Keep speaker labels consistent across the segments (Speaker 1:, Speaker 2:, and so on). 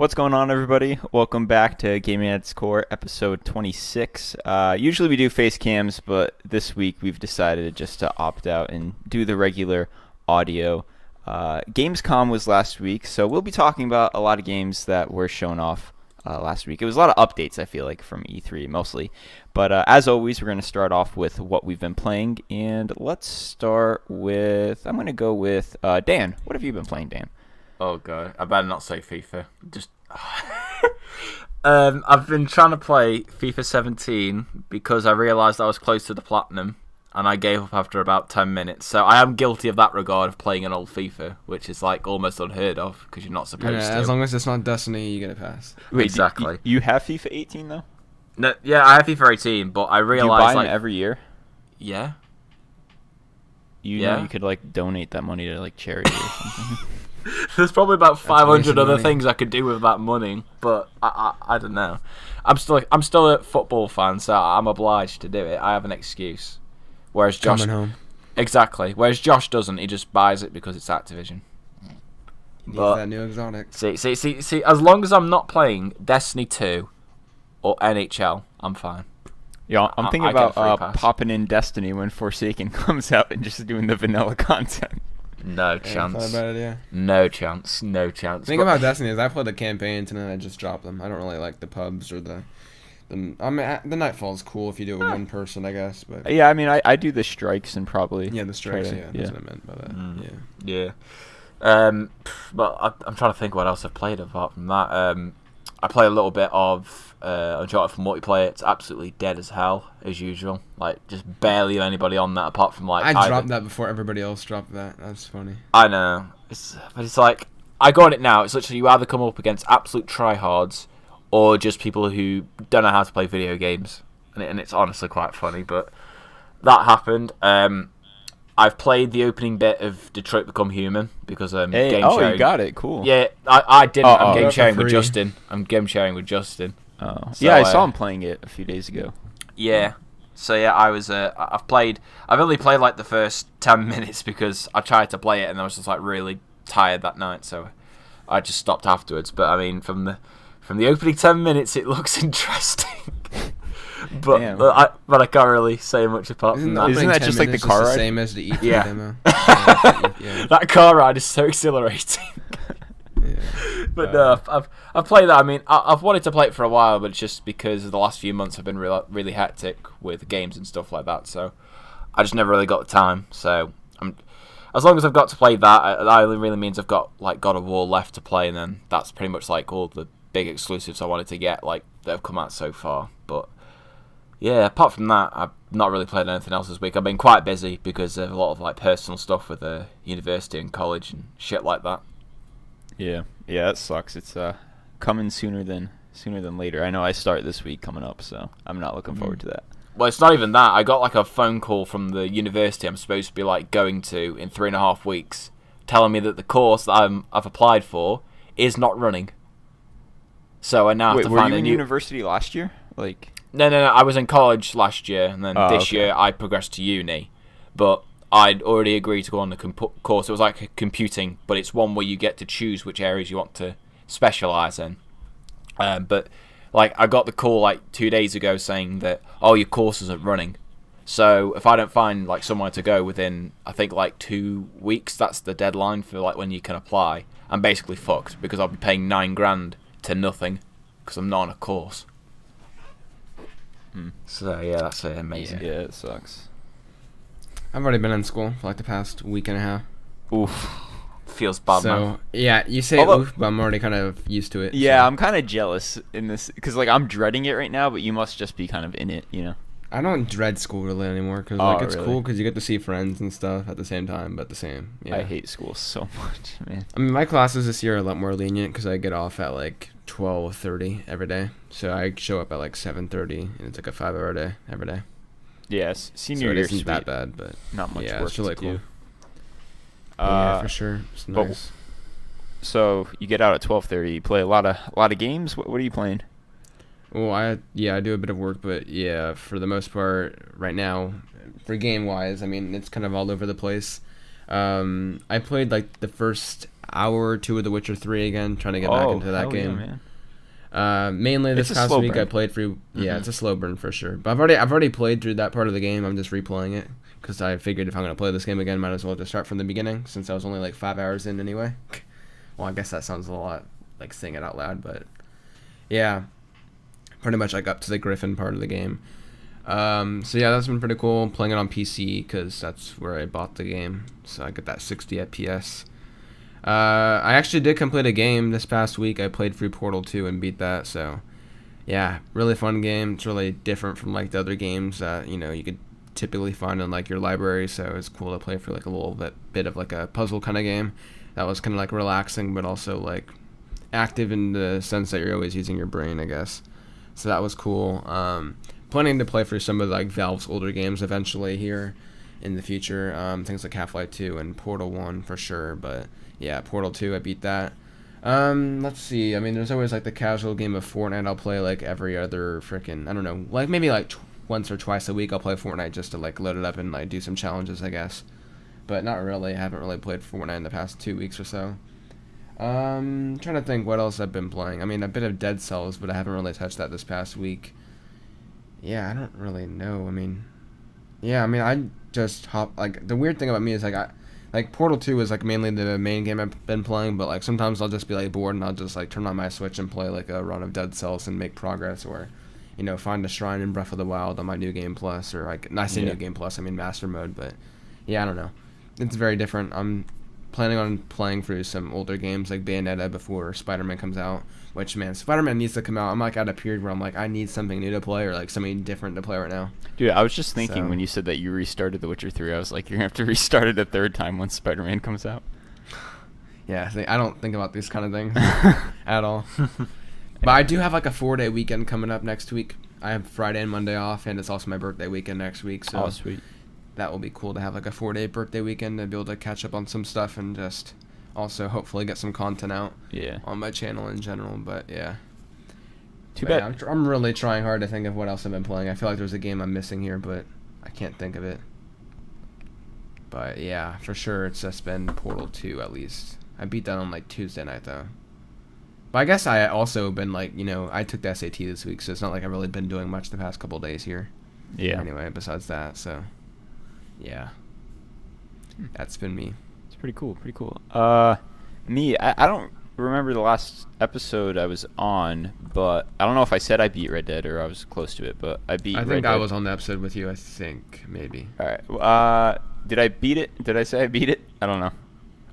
Speaker 1: What's going on, everybody? Welcome back to Gaming at its Core, episode 26. Usually we do face cams, but this week we've decided just to opt out and do the regular audio. Gamescom was last week, so we'll be talking about a lot of games that were shown off last week. It was a lot of updates, I feel like, from E3 mostly. But as always, we're going to start off with what we've been playing, and let's start with, I'm going to go with Dan. What have you been playing, Dan?
Speaker 2: Oh god, I better not say FIFA. Just I've been trying to play FIFA 17 because I realised I was close to the platinum and I gave up after about 10 minutes. So I am guilty of that regard of playing an old FIFA, which is like almost unheard of because you're not supposed to.
Speaker 3: As long as it's not Destiny, you get a pass.
Speaker 1: Wait,
Speaker 2: exactly.
Speaker 1: You have FIFA 18 though?
Speaker 2: No, yeah, I have FIFA 18, but I realised
Speaker 1: you buy them
Speaker 2: like
Speaker 1: every year.
Speaker 2: Yeah.
Speaker 1: You know you could like donate that money to like charity or something.
Speaker 2: There's probably about 500 other
Speaker 3: money.
Speaker 2: things I could do with that money, but I don't know. I'm still a football fan, so I'm obliged to do it. I have an excuse. Whereas Josh,
Speaker 3: Coming home.
Speaker 2: exactly. Whereas Josh doesn't. He just buys it because it's Activision.
Speaker 3: Needs
Speaker 2: But
Speaker 3: that new exotic.
Speaker 2: see. As long as I'm not playing Destiny 2 or NHL, I'm fine.
Speaker 1: Yeah, I'm thinking
Speaker 2: I get a free
Speaker 1: about
Speaker 2: pass.
Speaker 1: popping in Destiny when Forsaken comes out and just doing the vanilla content.
Speaker 2: No
Speaker 3: Yeah,
Speaker 2: chance.
Speaker 3: thought about it, yeah.
Speaker 2: No chance. No chance.
Speaker 3: The thing
Speaker 2: But-
Speaker 3: about Destiny is I play the campaigns and then I just drop them. I don't really like the pubs or the I mean, the Nightfall's cool if you do it with one person, I guess. But
Speaker 1: Yeah, I mean, I do the strikes and probably
Speaker 3: yeah, the strikes.
Speaker 1: to-
Speaker 3: Yeah, that's what I meant by that. Yeah.
Speaker 2: Yeah. But I'm trying to think what else I've played apart from that. I play a little bit of Uncharted for multiplayer. It's absolutely dead as hell, as usual. Like, just barely anybody on that apart from, like...
Speaker 3: I dropped that before everybody else dropped that. That's funny.
Speaker 2: I know. But it's like... I go on it now. It's literally you either come up against absolute tryhards or just people who don't know how to play video games. And it's honestly quite funny, but that happened. I've played the opening bit of Detroit Become Human because game sharing.
Speaker 1: you got it. Cool.
Speaker 2: Yeah, I didn't. I'm game
Speaker 3: for
Speaker 2: sharing with
Speaker 3: free.
Speaker 2: Justin.
Speaker 1: Oh.
Speaker 2: So,
Speaker 1: Yeah, I saw him playing it a few days ago.
Speaker 2: Yeah. So yeah, I've only played like the first 10 minutes because I tried to play it and I was just like really tired that night, so I just stopped afterwards. But I mean, from the opening 10 minutes, it looks interesting. But
Speaker 1: Damn.
Speaker 2: I can't really say much apart from that.
Speaker 1: Isn't that just like the car ride?
Speaker 3: Same as the E3
Speaker 2: Yeah.
Speaker 3: demo? Yeah.
Speaker 2: That car ride is so exhilarating.
Speaker 3: Yeah.
Speaker 2: But no, I've played that. I mean, I've wanted to play it for a while, but it's just because the last few months have been really hectic with games and stuff like that. So I just never really got the time. So as long as I've got to play that really means I've got like God of War left to play, and then that's pretty much like all the big exclusives I wanted to get like that have come out so far. But yeah, apart from that, I've not really played anything else this week. I've been quite busy because of a lot of like personal stuff with university and college and shit like that.
Speaker 1: Yeah, it sucks. It's coming sooner than later. I know I start this week coming up, so I'm not looking forward to that.
Speaker 2: Well, it's not even that. I got like a phone call from the university I'm supposed to be like going to in 3.5 weeks, telling me that the course that I've applied for is not running. So I now have to
Speaker 1: were
Speaker 2: find
Speaker 1: you
Speaker 2: a
Speaker 1: in
Speaker 2: new.
Speaker 1: university last year? Like,
Speaker 2: No. I was in college last year, and then this
Speaker 1: okay.
Speaker 2: year I progressed to uni. But I'd already agreed to go on the course. It was like computing, but it's one where you get to choose which areas you want to specialise in. But like I got the call like 2 days ago saying that your course isn't running. So if I don't find like somewhere to go within I think like 2 weeks, that's the deadline for like when you can apply. I'm basically fucked because I'll be paying $9,000 to nothing because I'm not on a course. So yeah, that's amazing.
Speaker 1: yeah, it sucks.
Speaker 3: I've already been in school for like the past week and a half.
Speaker 1: Oof.
Speaker 2: Feels bad, man.
Speaker 3: So yeah, you say
Speaker 1: Although-
Speaker 3: oof, but I'm already kind of used to it.
Speaker 1: Yeah,
Speaker 3: so.
Speaker 1: I'm kind of jealous in this because like I'm dreading it right now, but you must just be kind of in it, you know.
Speaker 3: I don't dread school really anymore because like it's
Speaker 1: really?
Speaker 3: cool because you get to see friends and stuff at the same time, but the same. Yeah.
Speaker 1: I hate school so much, man.
Speaker 3: I mean, my classes this year are a lot more lenient because I get off at like 12:30 every day, so I show up at like 7:30, and it's like a 5-hour day every day.
Speaker 1: Yes,
Speaker 3: So
Speaker 1: senior
Speaker 3: it
Speaker 1: year
Speaker 3: isn't that
Speaker 1: sweet.
Speaker 3: bad, but
Speaker 1: Not much
Speaker 3: yeah,
Speaker 1: work
Speaker 3: it's really
Speaker 1: to
Speaker 3: cool.
Speaker 1: do.
Speaker 3: Yeah, for sure. It's
Speaker 1: but-
Speaker 3: nice.
Speaker 1: So you get out at 12:30. You play a lot of games. What are you playing?
Speaker 3: Well, I do a bit of work, but yeah, for the most part, right now, for game wise, I mean, it's kind of all over the place. I played like the first hour or two of The Witcher 3 again, trying to get back into that
Speaker 1: hell
Speaker 3: game.
Speaker 1: Yeah, man.
Speaker 3: Mainly this
Speaker 1: It's a
Speaker 3: past
Speaker 1: slow
Speaker 3: week
Speaker 1: burn.
Speaker 3: I played through. Yeah, it's a slow burn for sure. But I've already played through that part of the game. I'm just replaying it because I figured if I'm gonna play this game again, might as well just start from the beginning since I was only like 5 hours in anyway. Well, I guess that sounds a lot like saying it out loud, but yeah, pretty much like up to the Griffin part of the game. So yeah, that's been pretty cool. Playing it on PC because that's where I bought the game, so I get that 60 FPS. I actually did complete a game this past week. I played through Portal 2 and beat that, so yeah, really fun game. It's really different from like the other games that you could typically find in like your library, so it's cool to play for like a little bit of like a puzzle kind of game that was kind of like relaxing but also like active in the sense that you're always using your brain, I guess. So that was cool. Planning to play through some of like Valve's older games eventually here in the future. Things like Half-Life 2 and Portal 1 for sure, but yeah, Portal 2, I beat that. Let's see. I mean, there's always like the casual game of Fortnite. I'll play like every other freaking, I don't know, like maybe like once or twice a week I'll play Fortnite just to like load it up and like do some challenges, I guess. But not really. I haven't really played Fortnite in the past 2 weeks or so. Trying to think what else I've been playing. I mean, a bit of Dead Cells, but I haven't really touched that this past week. Yeah, I don't really know. I mean, I just like the weird thing about me is like Portal 2 is like mainly the main game I've been playing, but like sometimes I'll just be like bored and I'll just like turn on my Switch and play like a run of Dead Cells and make progress, or find a shrine in Breath of the Wild on my New Game Plus, or like I say New Game Plus, I mean Master Mode, but yeah, I don't know. It's very different. I'm planning on playing through some older games like Bayonetta before Spider-Man comes out, which, man, Spider-Man needs to come out. I'm like at a period where I'm like, I need something new to play or like something different to play right now.
Speaker 1: Dude, I was just thinking when you said that you restarted The Witcher 3, I was like, you're going to have to restart it a third time once Spider-Man comes out.
Speaker 3: Yeah, see, I don't think about these kind of things at all. But I do have like a 4-day weekend coming up next week. I have Friday and Monday off, and it's also my birthday weekend next week. So
Speaker 1: sweet.
Speaker 3: That will be cool to have like a 4-day birthday weekend and be able to catch up on some stuff and just also hopefully get some content out on my channel in general. But yeah.
Speaker 1: Too bad.
Speaker 3: Yeah, I'm really trying hard to think of what else I've been playing. I feel like there's a game I'm missing here, but I can't think of it. But yeah, for sure it's just been Portal 2 at least. I beat that on like Tuesday night though. But I guess I also been like, I took the SAT this week, so it's not like I've really been doing much the past couple days here.
Speaker 1: Yeah.
Speaker 3: Anyway, besides that, so yeah. That's been me.
Speaker 1: It's pretty cool, me, I don't remember the last episode I was on, but I don't know if I said I beat Red Dead or I was close to it, but I beat Red Dead.
Speaker 3: I think I was on the episode with you, I think, maybe.
Speaker 1: Alright, did I beat it? Did I say I beat it? I don't know.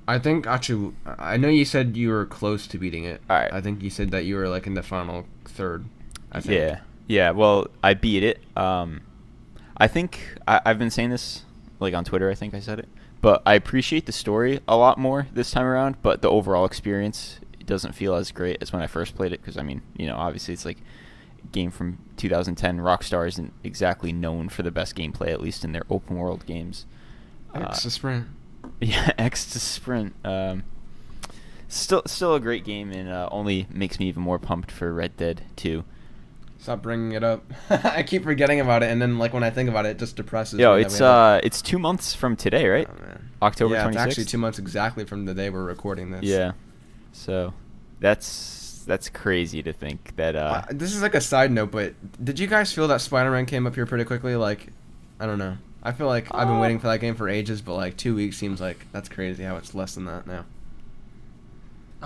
Speaker 3: I think, actually, I know you said you were close to beating it.
Speaker 1: Alright.
Speaker 3: I think you said that you were, like, in the final third, I think.
Speaker 1: Yeah, well, I beat it. I think, I've been saying this, like, on Twitter, I think I said it, but I appreciate the story a lot more this time around, but the overall experience doesn't feel as great as when I first played it, because, I mean, obviously it's, like, a game from 2010. Rockstar isn't exactly known for the best gameplay, at least in their open-world games.
Speaker 3: X to Sprint.
Speaker 1: Yeah, X to Sprint. Still a great game, and only makes me even more pumped for Red Dead 2.
Speaker 3: Stop bringing it up. I keep forgetting about it, and then like when I think about it, it just depresses
Speaker 1: Yo,
Speaker 3: me.
Speaker 1: it's 2 months from today, right?
Speaker 3: Oh, man.
Speaker 1: October 26th.
Speaker 3: Yeah, it's actually 2 months exactly from the day we're recording this.
Speaker 1: Yeah. So, that's crazy to think that.
Speaker 3: This is like a side note, but did you guys feel that Spider-Man came up here pretty quickly? Like, I don't know. I feel like I've been waiting for that game for ages, but like 2 weeks seems like that's crazy how it's less than that now.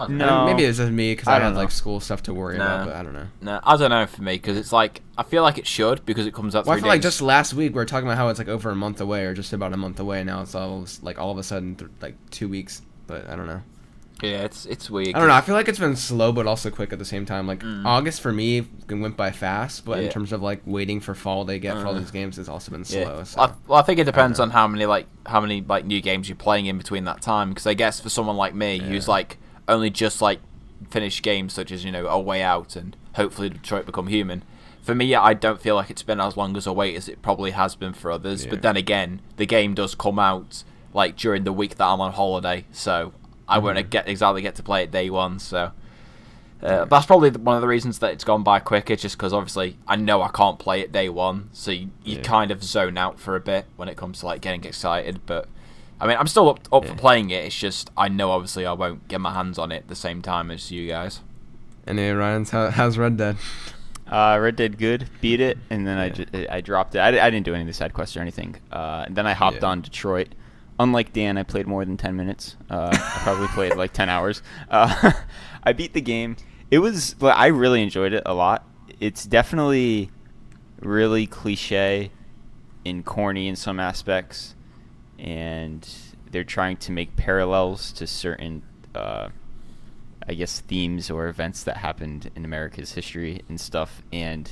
Speaker 1: No,
Speaker 3: maybe it's just me because I had
Speaker 1: know.
Speaker 3: like school stuff to worry about, but I don't know.
Speaker 2: No, I don't know for me because it's like I feel like it should because it comes out.
Speaker 3: Well,
Speaker 2: 3
Speaker 3: I feel like
Speaker 2: days.
Speaker 3: just last week we were talking about how it's like over a month away or just about a month away. Now it's all of a sudden like 2 weeks, but I don't know.
Speaker 2: Yeah, it's weird.
Speaker 3: I don't know. I feel like it's been slow but also quick at the same time. Like August for me went by fast, but in terms of like waiting for fall they get for all these games, it's also been slow.
Speaker 2: Yeah.
Speaker 3: So.
Speaker 2: I think it depends on how many new games you're playing in between that time. Because I guess for someone like me who's like only just like finished games such as A Way Out and hopefully Detroit Become Human. For me, I don't feel like it's been as long as a wait as it probably has been for others. Yeah. But then again, the game does come out like during the week that I'm on holiday, so I won't exactly get to play it day one. So that's probably one of the reasons that it's gone by quicker, just because obviously I know I can't play it day one, so you kind of zone out for a bit when it comes to like getting excited. But I mean, I'm still up
Speaker 3: Yeah.
Speaker 2: for playing it. It's just I know obviously I won't get my hands on it at the same time as you guys.
Speaker 3: Anyway, Ryan's how's Red Dead?
Speaker 1: Red Dead good, beat it, and then I dropped it. I didn't do any of the side quests or anything. And then I hopped on Detroit. Unlike Dan, I played more than 10 minutes. I probably played like 10 hours. I beat the game. I really enjoyed it a lot. It's definitely really cliche and corny in some aspects, and they're trying to make parallels to certain I guess themes or events that happened in America's history and stuff, and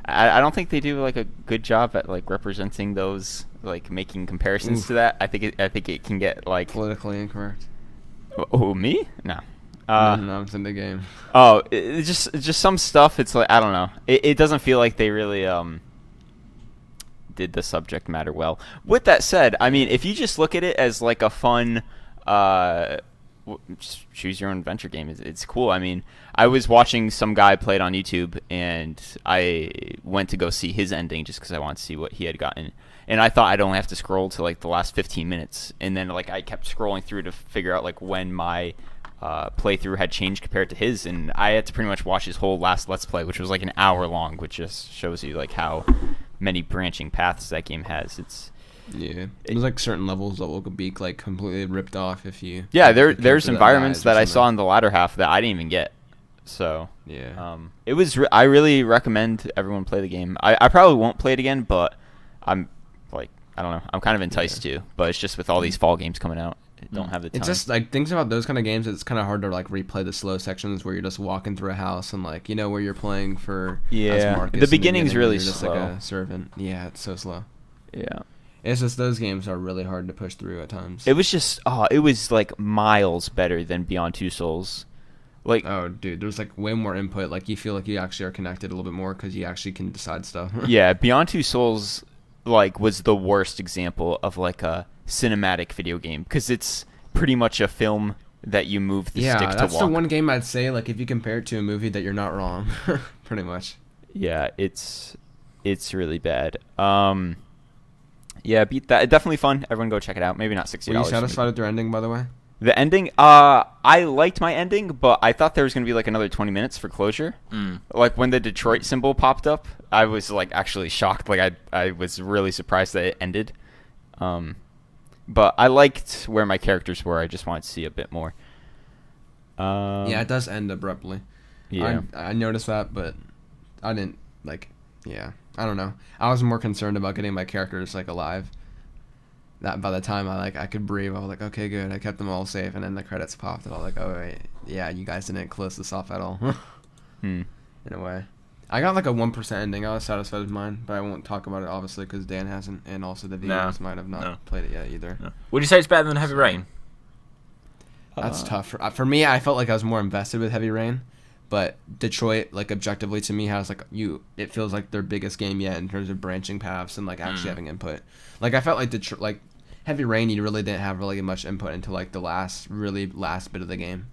Speaker 1: I don't think they do like a good job at like representing those, like making comparisons to that. I think it can get like
Speaker 3: Politically incorrect.
Speaker 1: Oh, me? No.
Speaker 3: No, it's in the game.
Speaker 1: Oh, it's just some stuff. It's like I don't know. It doesn't feel like they really did the subject matter well. With that said, I mean, if you just look at it as like a fun just choose your own adventure game, it's cool. I mean, I was watching some guy play it on YouTube, and I went to go see his ending just because I wanted to see what he had gotten. And I thought I'd only have to scroll to like the last 15 minutes, and then like I kept scrolling through to figure out like when my playthrough had changed compared to his, and I had to pretty much watch his whole last Let's Play, which was like an hour long, which just shows you like how many branching paths that game has.
Speaker 3: There's like certain levels that will be like completely ripped off if you.
Speaker 1: Yeah,
Speaker 3: if the
Speaker 1: there's
Speaker 3: character
Speaker 1: environments
Speaker 3: dies or
Speaker 1: that I saw
Speaker 3: something.
Speaker 1: in the latter half that I didn't even get. So
Speaker 3: Yeah.
Speaker 1: it was. I really recommend everyone play the game. I probably won't play it again, but I'm like I don't know. I'm kind of enticed to. But it's just with all these fall games coming out, I don't have the time.
Speaker 3: It's just like things about those kind of games. It's kind of hard to like replay the slow sections where you're just walking through a house and like where you're playing for. As Marcus
Speaker 1: the
Speaker 3: in
Speaker 1: beginning's
Speaker 3: beginning,
Speaker 1: really
Speaker 3: you're just
Speaker 1: slow.
Speaker 3: like a servant. Yeah, it's so slow.
Speaker 1: Yeah.
Speaker 3: It's just those games are really hard to push through at times.
Speaker 1: It was just it was like miles better than Beyond Two Souls. Like
Speaker 3: Oh, dude, there's like way more input. Like you feel like you actually are connected a little bit more because you actually can decide stuff.
Speaker 1: yeah, Beyond Two Souls like was the worst example of like a cinematic video game because it's pretty much a film that you move the stick to
Speaker 3: that's
Speaker 1: walk.
Speaker 3: the one game I'd say like if you compare it to a movie that you're not wrong, pretty much.
Speaker 1: Yeah, it's really bad. Yeah, beat that. Definitely fun. Everyone go check it out. Maybe not $60.
Speaker 3: Were you satisfied with their ending, by the way?
Speaker 1: The ending, I liked my ending, but I thought there was going to be like another 20 minutes for closure. Like when the Detroit symbol popped up, I was like actually shocked. Like I was really surprised that it ended. But I liked where my characters were. I just wanted to see a bit more.
Speaker 3: Yeah, it does end abruptly.
Speaker 1: Yeah.
Speaker 3: I noticed that, but I didn't like. Yeah, I don't know. I was more concerned about getting my characters like alive. That by the time I could breathe, I was like, okay, good. I kept them all safe, and then the credits popped, and I was like, oh wait, yeah, you guys didn't close this off at all. In a way, I got like a 1% ending. I was satisfied with mine, but I won't talk about it obviously because Dan hasn't, and also the viewers might have not played it yet either.
Speaker 2: No. Would you say it's better than Heavy Rain?
Speaker 3: That's tough. For me, I felt like I was more invested with Heavy Rain, but Detroit, like objectively to me, has like it feels like their biggest game yet in terms of branching paths and like actually having input. Like I felt like Detroit, like Heavy Rain, you really didn't have really much input until like the last bit of the game,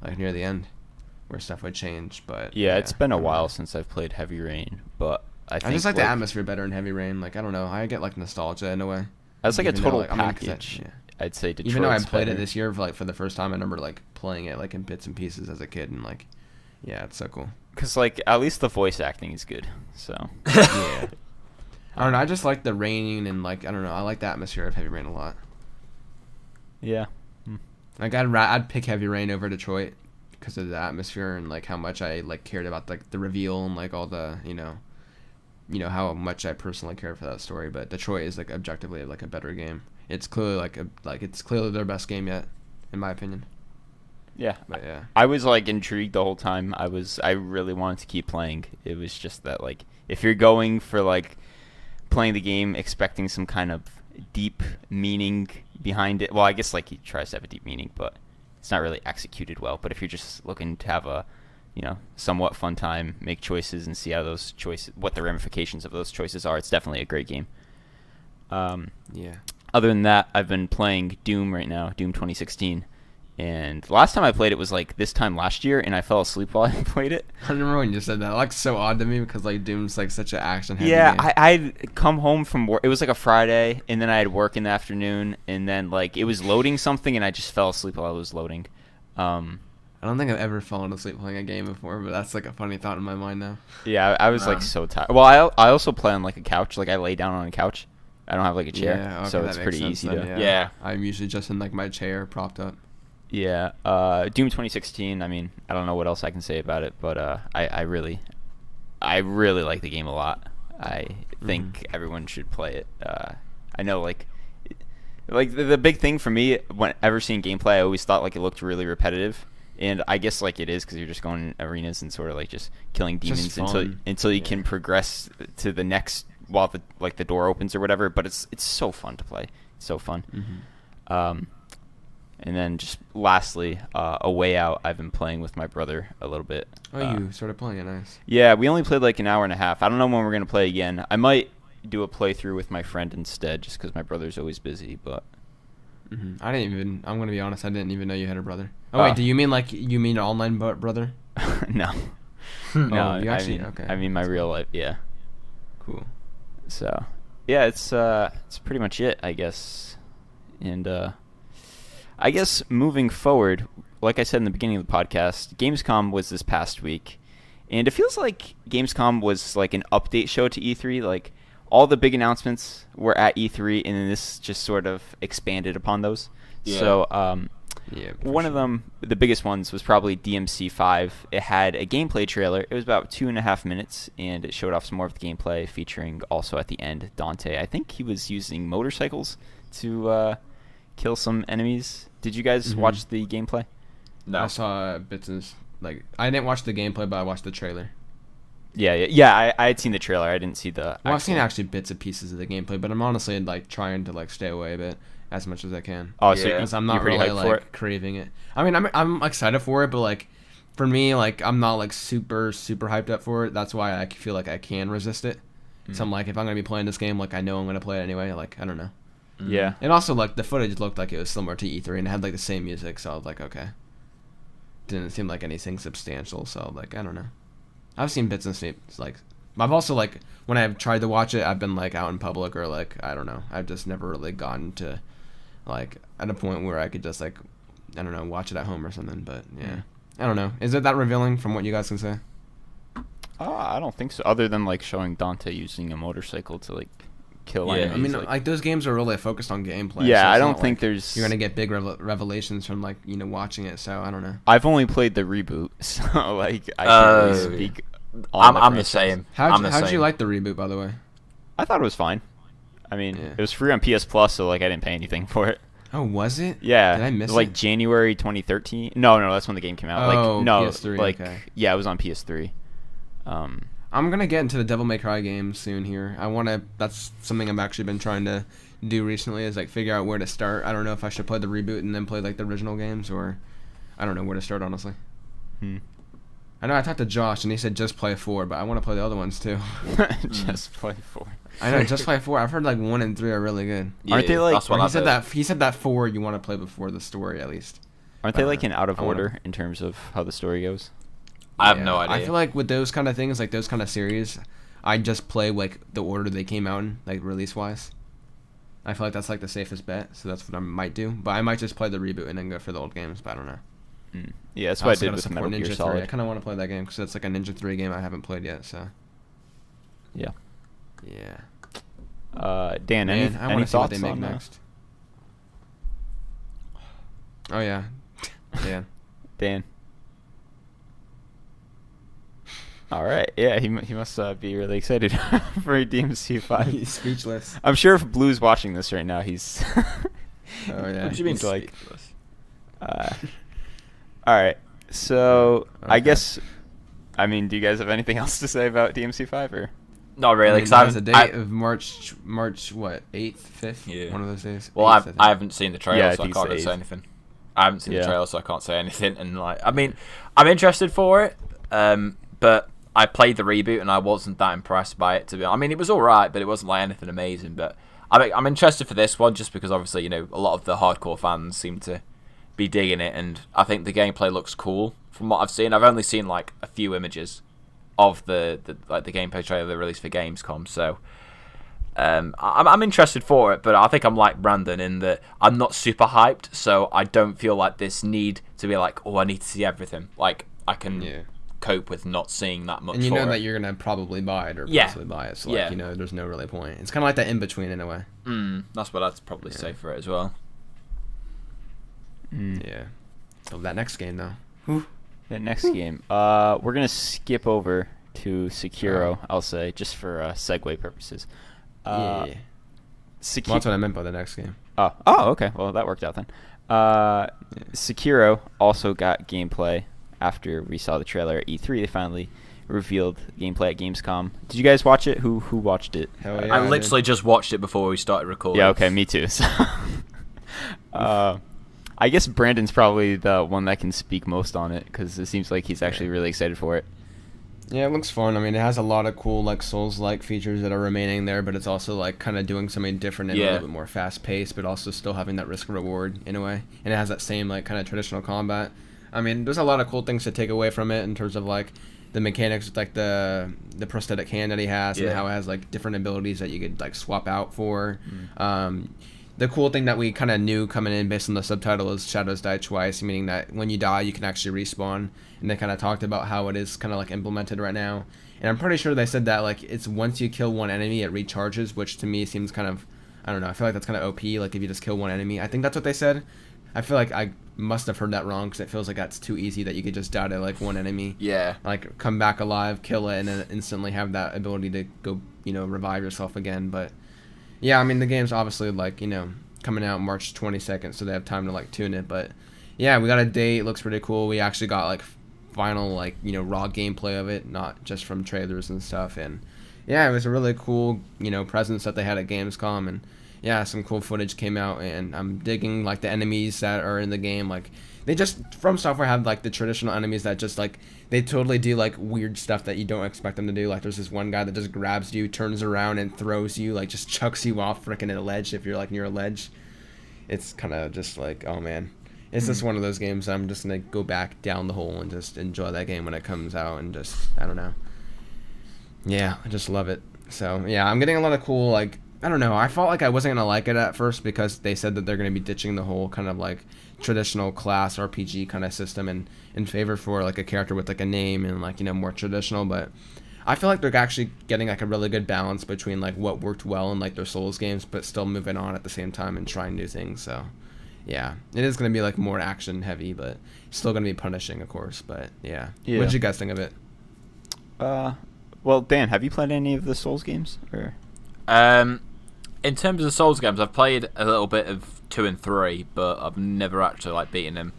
Speaker 3: like near the end, where stuff would change. But
Speaker 1: yeah, it's been a while since I've played Heavy Rain, but I think
Speaker 3: I just like the atmosphere better in Heavy Rain. Like I don't know, I get like nostalgia in a way.
Speaker 1: That's like a
Speaker 3: Even
Speaker 1: total
Speaker 3: though, like, I mean, 'cause
Speaker 1: package. I'd say Detroit's
Speaker 3: even though I played
Speaker 1: better.
Speaker 3: it this year for the first time, I remember like playing it like in bits and pieces as a kid, and like, yeah, it's so cool.
Speaker 1: Because like at least the voice acting is good. So
Speaker 3: Yeah. I don't know. I just like the raining and like I don't know. I like the atmosphere of Heavy Rain a lot.
Speaker 1: yeah.
Speaker 3: Like I'd pick Heavy Rain over Detroit because of the atmosphere and like how much I like cared about like the reveal and like all the you know how much I personally cared for that story. But Detroit is like objectively like a better game. It's clearly it's clearly their best game yet, in my opinion.
Speaker 1: Yeah.
Speaker 3: But yeah.
Speaker 1: I was like intrigued the whole time. I really wanted to keep playing. It was just that like if you're going for like playing the game expecting some kind of deep meaning behind it, well, I guess like he tries to have a deep meaning, but it's not really executed well. But if you're just looking to have a somewhat fun time, make choices and see how those choices, what the ramifications of those choices are, it's definitely a great game.
Speaker 3: Yeah.
Speaker 1: Other than that, I've been playing Doom right now, Doom 2016. And last time I played it was like this time last year, and I fell asleep while I played it.
Speaker 3: I remember when you just said that. It looks so odd to me because like Doom's like such an action heavy
Speaker 1: Yeah,
Speaker 3: game.
Speaker 1: I'd come home from work. It was like a Friday, and then I had work in the afternoon, and then like it was loading something, and I just fell asleep while it was loading.
Speaker 3: I don't think I've ever fallen asleep playing a game before, but that's like a funny thought in my mind now.
Speaker 1: Yeah, I was like so tired. Well, I also play on like a couch. Like I lay down on a couch. I don't have like a chair,
Speaker 3: Yeah, okay,
Speaker 1: so
Speaker 3: that
Speaker 1: it's
Speaker 3: makes
Speaker 1: pretty
Speaker 3: sense
Speaker 1: easy
Speaker 3: then,
Speaker 1: to.
Speaker 2: Yeah.
Speaker 3: I'm usually just in like my chair propped up.
Speaker 1: Yeah, Doom 2016. I mean, I don't know what else I can say about it, but I really like the game a lot. I think everyone should play it. I know like the big thing for me whenever seeing gameplay, I always thought like it looked really repetitive, and I guess like it is because you're just going in arenas and sort of like just killing demons until you can progress to the next while the door opens or whatever. But it's so fun to play. It's so fun. And then just lastly, A Way Out, I've been playing with my brother a little bit.
Speaker 3: Oh, you started playing it, nice.
Speaker 1: Yeah, we only played like an hour and a half. I don't know when we're going to play again. I might do a playthrough with my friend instead, just because my brother's always busy, but...
Speaker 3: I'm going to be honest, I didn't even know you had a brother. Oh, wait, do you mean an online brother?
Speaker 1: No.
Speaker 3: No, you actually, okay.
Speaker 1: I mean my real life, yeah.
Speaker 3: Cool.
Speaker 1: So, yeah, it's pretty much it, I guess. And, I guess moving forward, like I said in the beginning of the podcast, Gamescom was this past week, and it feels like Gamescom was like an update show to E3. Like all the big announcements were at E3, and then this just sort of expanded upon those.
Speaker 2: Yeah.
Speaker 1: So
Speaker 3: Yeah.
Speaker 1: one of them, the biggest ones, was probably DMC5. It had a gameplay trailer. It was about 2.5 minutes, and it showed off some more of the gameplay, featuring also at the end Dante. I think he was using motorcycles to kill some enemies. Did you guys watch the gameplay?
Speaker 2: No.
Speaker 3: I saw bits and I didn't watch the gameplay, but I watched the trailer.
Speaker 1: Yeah. I had seen the trailer. I didn't see the.
Speaker 3: Well, I've seen actually bits and pieces of the gameplay, but I'm honestly like trying to like stay away a bit as much as I can.
Speaker 1: Oh, so
Speaker 3: because I'm not
Speaker 1: you're pretty
Speaker 3: really
Speaker 1: hyped for
Speaker 3: like
Speaker 1: it?
Speaker 3: craving it. I mean, I'm excited for it, but like for me, like I'm not like super hyped up for it. That's why I feel like I can resist it. So I'm like, if I'm gonna be playing this game, like I know I'm gonna play it anyway. Like I don't know.
Speaker 1: Yeah.
Speaker 3: And also, like, the footage looked like it was similar to E3 and it had, like, the same music, so I was like, okay. Didn't seem like anything substantial, so, like, I don't know. I've seen bits and snips, like, I've also, like, when I've tried to watch it, I've been, like, out in public or, like, I don't know. I've just never really gotten to, like, at a point where I could just, like, I don't know, watch it at home or something, but, yeah. I don't know. Is it that revealing from what you guys can say?
Speaker 1: I don't think so, other than, like, showing Dante using a motorcycle to, like, kill enemies.
Speaker 3: I mean, like those games are really focused on gameplay.
Speaker 1: Yeah,
Speaker 3: so
Speaker 1: I
Speaker 3: it's
Speaker 1: don't
Speaker 3: not
Speaker 1: think
Speaker 3: like
Speaker 1: there's...
Speaker 3: You're going to get big revelations from, like, you know, watching it, so I don't know.
Speaker 1: I've only played the reboot, so, like, I can't really speak on
Speaker 2: I'm the
Speaker 1: franchise.
Speaker 2: same.
Speaker 3: How'd you like the reboot, by the way?
Speaker 1: I thought it was fine. I mean,
Speaker 3: Yeah.
Speaker 1: it was free on PS Plus, so, like, I didn't pay anything for it.
Speaker 3: Oh, was it?
Speaker 1: Yeah.
Speaker 3: Did I miss
Speaker 1: like
Speaker 3: it?
Speaker 1: January 2013. No, that's when the game came out.
Speaker 3: Oh,
Speaker 1: like no,
Speaker 3: PS3,
Speaker 1: like
Speaker 3: okay.
Speaker 1: yeah, it was on PS3.
Speaker 3: I'm gonna get into the Devil May Cry games soon here. That's something I've actually been trying to do recently, is like figure out where to start. I don't know if I should play the reboot and then play like the original games, or I don't know where to start, honestly. I know I talked to Josh and he said just play 4, but I want to play the other ones too.
Speaker 1: Just play 4.
Speaker 3: I know, just play 4. I've heard like 1 and 3 are really good.
Speaker 1: Aren't they, like-
Speaker 2: That's what
Speaker 3: Or
Speaker 2: I've
Speaker 3: he said that 4 you want to play before the story at least.
Speaker 1: Aren't they like in out of
Speaker 3: I wanna-
Speaker 1: order in terms of how the story goes?
Speaker 2: I have
Speaker 3: Yeah,
Speaker 2: no idea.
Speaker 3: I feel like with those kind of things, like those kind of series, I just play like the order they came out in, like release wise. I feel like that's like the safest bet, so that's what I might do. But I might just play the reboot and then go for the old games, but I don't know.
Speaker 1: Yeah, that's what I
Speaker 3: also
Speaker 1: did
Speaker 3: gotta
Speaker 1: with
Speaker 3: support
Speaker 1: Metal Gear
Speaker 3: Ninja 3.
Speaker 1: Solid.
Speaker 3: I kind of want to play that game because it's like a Ninja 3 game I haven't played yet. So
Speaker 1: Yeah.
Speaker 3: yeah.
Speaker 1: Dan,
Speaker 3: Man, I
Speaker 1: any
Speaker 3: want to see what
Speaker 1: thoughts
Speaker 3: they make
Speaker 1: on
Speaker 3: next. Oh yeah, yeah.
Speaker 1: Dan? All right. Yeah, he must be really excited for DMC5.
Speaker 3: He's speechless.
Speaker 1: I'm sure if Blue's watching this right now, he's.
Speaker 3: Oh yeah.
Speaker 2: What do you mean
Speaker 1: He's like,
Speaker 2: speechless?
Speaker 1: all right. So I
Speaker 3: Okay.
Speaker 1: guess, I mean, do you guys have anything else to say about DMC5 or?
Speaker 2: Not really.
Speaker 3: I mean,
Speaker 2: 'cause
Speaker 3: that was a
Speaker 2: I-
Speaker 3: date of March what 8th, 5th,
Speaker 2: Yeah.
Speaker 3: one of those days.
Speaker 2: Well,
Speaker 3: 8th,
Speaker 2: I haven't seen the trailer,
Speaker 1: Yeah, I
Speaker 2: so I
Speaker 1: think
Speaker 2: can't
Speaker 1: it's
Speaker 2: really
Speaker 1: the
Speaker 2: say
Speaker 1: 8th.
Speaker 2: anything. I haven't seen
Speaker 1: Yeah.
Speaker 2: the trailer, so I can't say anything. And like, I mean, I'm interested for it, but I played the reboot and I wasn't that impressed by it. I mean, it was all right, but it wasn't like anything amazing. But I'm interested for this one just because obviously, you know, a lot of the hardcore fans seem to be digging it, and I think the gameplay looks cool from what I've seen. I've only seen like a few images of the gameplay trailer they released for Gamescom, so I'm interested for it. But I think I'm like Brandon in that I'm not super hyped, so I don't feel like this need to be like, oh, I need to see everything. Like I can cope with not seeing that much.
Speaker 3: And you
Speaker 2: for
Speaker 3: know
Speaker 2: it.
Speaker 3: that you're gonna probably buy it or possibly buy it, so like there's no really point. It's kind of like that in between in a way.
Speaker 2: That's what I'd probably say for it as well.
Speaker 3: Yeah. So that next game though.
Speaker 1: That next game. We're gonna skip over to Sekiro. I'll say just for segue purposes.
Speaker 3: Well, that's what I meant by the next game.
Speaker 1: Oh, okay. Well, that worked out then. Sekiro also got gameplay after we saw the trailer at E3. They finally revealed gameplay at Gamescom. Did you guys watch it? Who watched it?
Speaker 3: Hell yeah,
Speaker 2: I literally just watched it before we started recording.
Speaker 1: Yeah, okay, me too. So, I guess Brandon's probably the one that can speak most on it because it seems like he's actually really excited for it.
Speaker 3: Yeah, it looks fun. I mean, it has a lot of cool like Souls-like features that are remaining there, but it's also like kind of doing something different and a little bit more fast-paced, but also still having that risk-reward in a way. And it has that same like kind of traditional combat. I mean, there's a lot of cool things to take away from it in terms of like the mechanics with like the prosthetic hand that he has and how it has like different abilities that you could like swap out for. The cool thing that we kind of knew coming in based on the subtitle is Shadows Die Twice, meaning that when you die, you can actually respawn. And they kind of talked about how it is kind of like implemented right now. And I'm pretty sure they said that like it's once you kill one enemy, it recharges, which to me seems kind of, I don't know, I feel like that's kind of OP, like if you just kill one enemy. I think that's what they said. I feel like I must have heard that wrong because it feels like that's too easy that you could just die to like one enemy.
Speaker 2: Yeah.
Speaker 3: Like come back alive, kill it, and then instantly have that ability to go, revive yourself again. But yeah, I mean, the game's obviously like, coming out March 22nd, so they have time to like tune it. But yeah, we got a date. It looks pretty cool. We actually got like final like, raw gameplay of it, not just from trailers and stuff. And yeah, it was a really cool, presence that they had at Gamescom. And yeah, some cool footage came out, and I'm digging like the enemies that are in the game. Like they just From Software have like the traditional enemies that just like they totally do like weird stuff that you don't expect them to do. Like there's this one guy that just grabs you, turns around and throws you, like just chucks you off freaking at a ledge if you're like near a ledge. It's kind of just like, oh man, it's just one of those games that I'm just gonna go back down the hole and just enjoy that game when it comes out, and just I don't know. Yeah, I just love it. So yeah, I'm getting a lot of cool like. I don't know. I felt like I wasn't going to like it at first because they said that they're going to be ditching the whole kind of like traditional class RPG kind of system and in favor for like a character with like a name and like, more traditional. But I feel like they're actually getting like a really good balance between like what worked well in like their Souls games, but still moving on at the same time and trying new things. So yeah, it is going to be like more action heavy, but still going to be punishing, of course. But yeah. What did you guys think of it?
Speaker 1: Well, Dan, have you played any of the Souls games? Or?
Speaker 2: In terms of the Souls games, I've played a little bit of 2 and 3, but I've never actually like beaten them.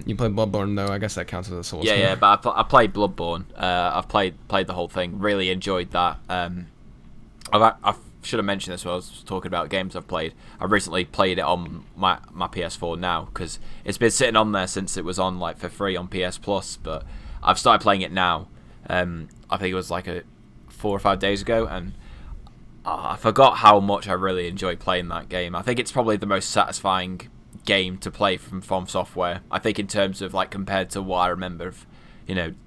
Speaker 3: You played Bloodborne though, I guess that counts as a Souls game.
Speaker 2: Yeah, but I played Bloodborne. I've played the whole thing. Really enjoyed that. I should have mentioned this when I was talking about games I've played. I recently played it on my PS4 now because it's been sitting on there since it was on like for free on PS Plus. But I've started playing it now. I think it was like 4 or 5 days ago, and I forgot how much I really enjoyed playing that game. I think it's probably the most satisfying game to play from Software. I think in terms of like compared to what I remember of,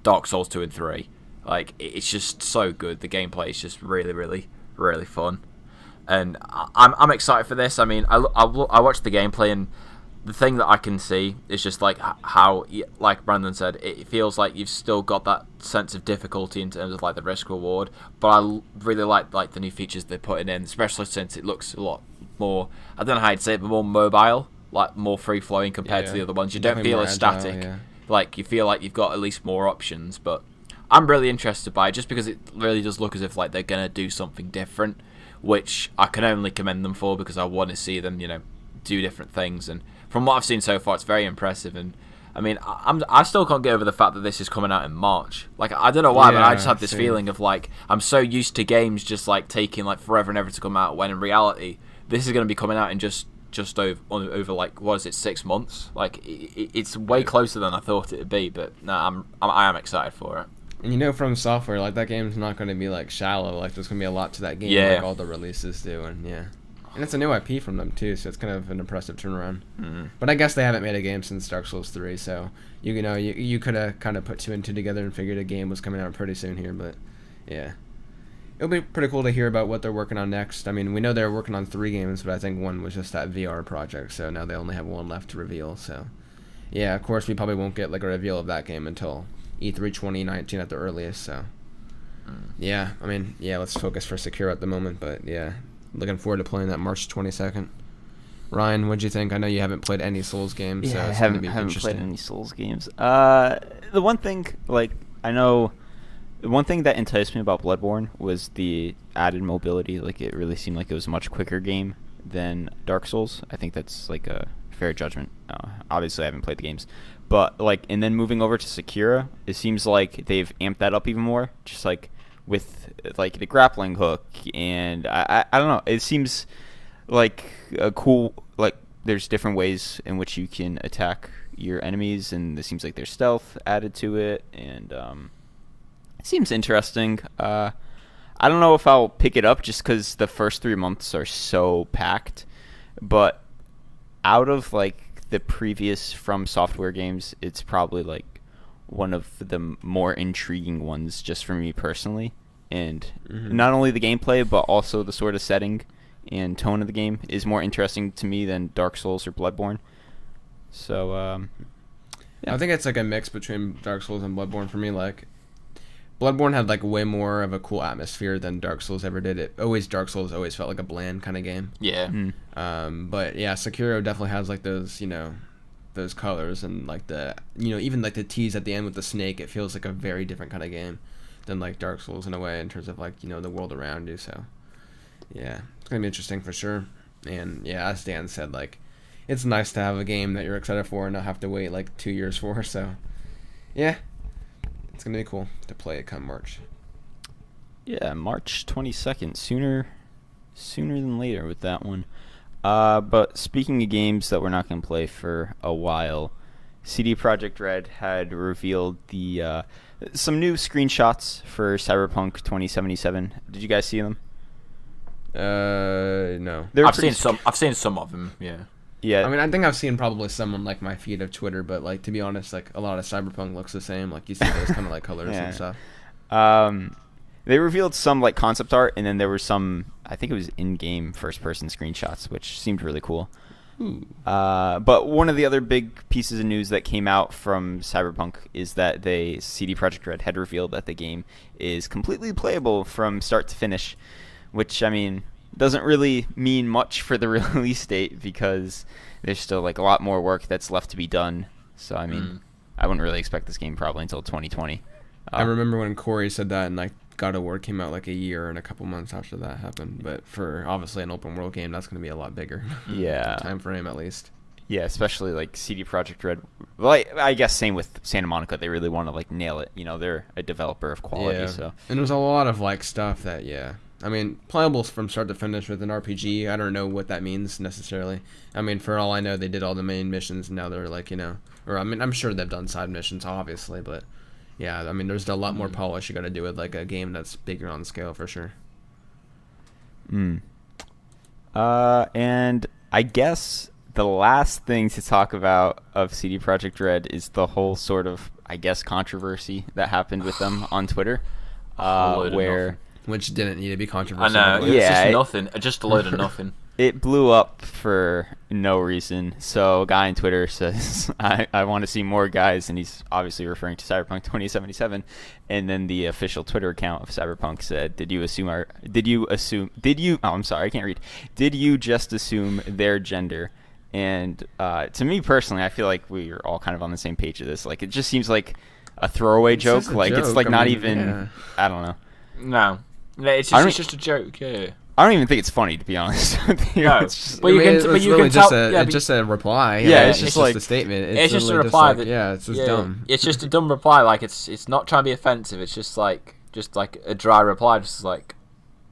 Speaker 2: Dark Souls 2 and 3. Like it's just so good. The gameplay is just really, really, really fun, and I'm excited for this. I mean, I watched the gameplay, and the thing that I can see is just like how, like Brandon said, it feels like you've still got that sense of difficulty in terms of like the risk reward. But I really like the new features they're putting in, especially since it looks a lot more, I don't know how I'd say it, but more mobile, like more free flowing compared to the other ones. You don't feel as static. Like you feel like you've got at least more options. But I'm really interested by it just because it really does look as if like they're gonna do something different, which I can only commend them for because I want to see them, do different things. And from what I've seen so far, it's very impressive. And I mean, I still can't get over the fact that this is coming out in March. Like, I don't know why, but I just have this feeling of like I'm so used to games just like taking like forever and ever to come out, when in reality this is going to be coming out in just over like, what is it, 6 months? Like it's way closer than I thought it would be. But no, I am excited for it.
Speaker 3: And From Software, like that game's not going to be like shallow. Like there's going to be a lot to that game, like all the releases do. And yeah. And it's a new IP from them too, so it's kind of an impressive turnaround. But I guess they haven't made a game since Dark Souls 3, so you could have kind of put 2 and 2 together and figured a game was coming out pretty soon here. But yeah, it'll be pretty cool to hear about what they're working on next. I mean, we know they're working on 3 games, but I think one was just that VR project, so now they only have 1 left to reveal. So yeah, of course we probably won't get like a reveal of that game until E3 2019 at the earliest. So yeah, I mean, yeah, let's focus for Sekiro at the moment, but yeah, looking forward to playing that March 22nd. Ryan, what'd you think? I know you haven't played any Souls games.
Speaker 1: Yeah,
Speaker 3: So
Speaker 1: I
Speaker 3: it's
Speaker 1: haven't
Speaker 3: gonna be
Speaker 1: played
Speaker 3: interesting.
Speaker 1: any Souls games. The one thing, like, I know, the one thing that enticed me about Bloodborne was the added mobility. Like, it really seemed like it was a much quicker game than Dark Souls. I think that's, like, a fair judgment. Obviously, I haven't played the games. But, like, and then moving over to Sekiro, it seems like they've amped that up even more. Just, like, with, like, the grappling hook. And I don't know. It seems like a cool, like, there's different ways in which you can attack your enemies, and it seems like there's stealth added to it, and it seems interesting. I don't know if I'll pick it up just because the first 3 months are so packed, but out of, like, the previous From Software games, it's probably, like, one of the more intriguing ones just for me personally, and not only the gameplay, but also the sort of setting and tone of the game is more interesting to me than Dark Souls or Bloodborne. So, yeah.
Speaker 3: I think it's like a mix between Dark Souls and Bloodborne for me. Like, Bloodborne had like way more of a cool atmosphere than Dark Souls ever did. Dark Souls always felt like a bland kind of game.
Speaker 2: Yeah.
Speaker 3: But yeah, Sekiro definitely has like those, those colors and like the, even like the tease at the end with the snake. It feels like a very different kind of game than like Dark Souls in a way in terms of like, the world around you. So yeah, it's gonna be interesting for sure. And yeah, as Dan said, like, it's nice to have a game that you're excited for and not have to wait like 2 years for. So yeah, it's gonna be cool to play it come March.
Speaker 1: Yeah, March 22nd, sooner than later with that one. But speaking of games that we're not going to play for a while, CD Projekt Red had revealed the some new screenshots for Cyberpunk 2077. Did you guys see them?
Speaker 3: No.
Speaker 2: I've seen some of them. Yeah.
Speaker 1: Yeah.
Speaker 3: I mean, I think I've seen probably some on like my feed of Twitter, but like to be honest, like a lot of Cyberpunk looks the same. Like you see those kind of like colors
Speaker 1: Yeah.
Speaker 3: and stuff.
Speaker 1: They revealed some like concept art, and then there were some, I think it was in-game first-person screenshots, which seemed really cool. But one of the other big pieces of news that came out from Cyberpunk is that CD Projekt Red had revealed that the game is completely playable from start to finish, which, I mean, doesn't really mean much for the release date because there's still like a lot more work that's left to be done. So, I mean, I wouldn't really expect this game probably until 2020.
Speaker 3: I remember when Corey said that, and like God of War came out like a year and a couple months after that happened. But for obviously an open world game, that's going to be a lot bigger.
Speaker 1: Yeah.
Speaker 3: Time frame at least.
Speaker 1: Yeah, especially like CD Projekt Red. Well, I guess same with Santa Monica. They really want to like nail it. They're a developer of quality.
Speaker 3: Yeah.
Speaker 1: So.
Speaker 3: And there's a lot of like stuff that I mean, playable from start to finish with an RPG. I don't know what that means necessarily. I mean, for all I know, they did all the main missions, and now they're like, or I mean, I'm sure they've done side missions, obviously, but yeah, I mean, there's a lot more polish you got to do with like a game that's bigger on scale for sure.
Speaker 1: And I guess the last thing to talk about of CD Projekt Red is the whole sort of, I guess, controversy that happened with them on Twitter,
Speaker 3: Which didn't need to be controversial.
Speaker 2: I know.
Speaker 3: Really.
Speaker 2: It's just nothing. Just a load of nothing.
Speaker 1: It blew up for no reason. So a guy on Twitter says, I want to see more guys, and he's obviously referring to Cyberpunk 2077. And then the official Twitter account of Cyberpunk said, Did you just assume their gender? And to me personally, I feel like we are all kind of on the same page of this. Like, it just seems like a throwaway joke. It's like not even,
Speaker 3: yeah.
Speaker 1: I don't know.
Speaker 2: No, it's just a joke. Yeah.
Speaker 1: I don't even think it's funny, to be honest.
Speaker 2: No,
Speaker 1: it's just,
Speaker 2: but you can
Speaker 3: really
Speaker 2: tell.
Speaker 3: It's just a reply.
Speaker 1: Yeah,
Speaker 3: it's just
Speaker 1: like
Speaker 3: a statement.
Speaker 2: It's just a
Speaker 3: literally
Speaker 2: reply.
Speaker 3: It's just dumb.
Speaker 2: It's just a dumb reply. Like it's not trying to be offensive. It's just like a dry reply. Just like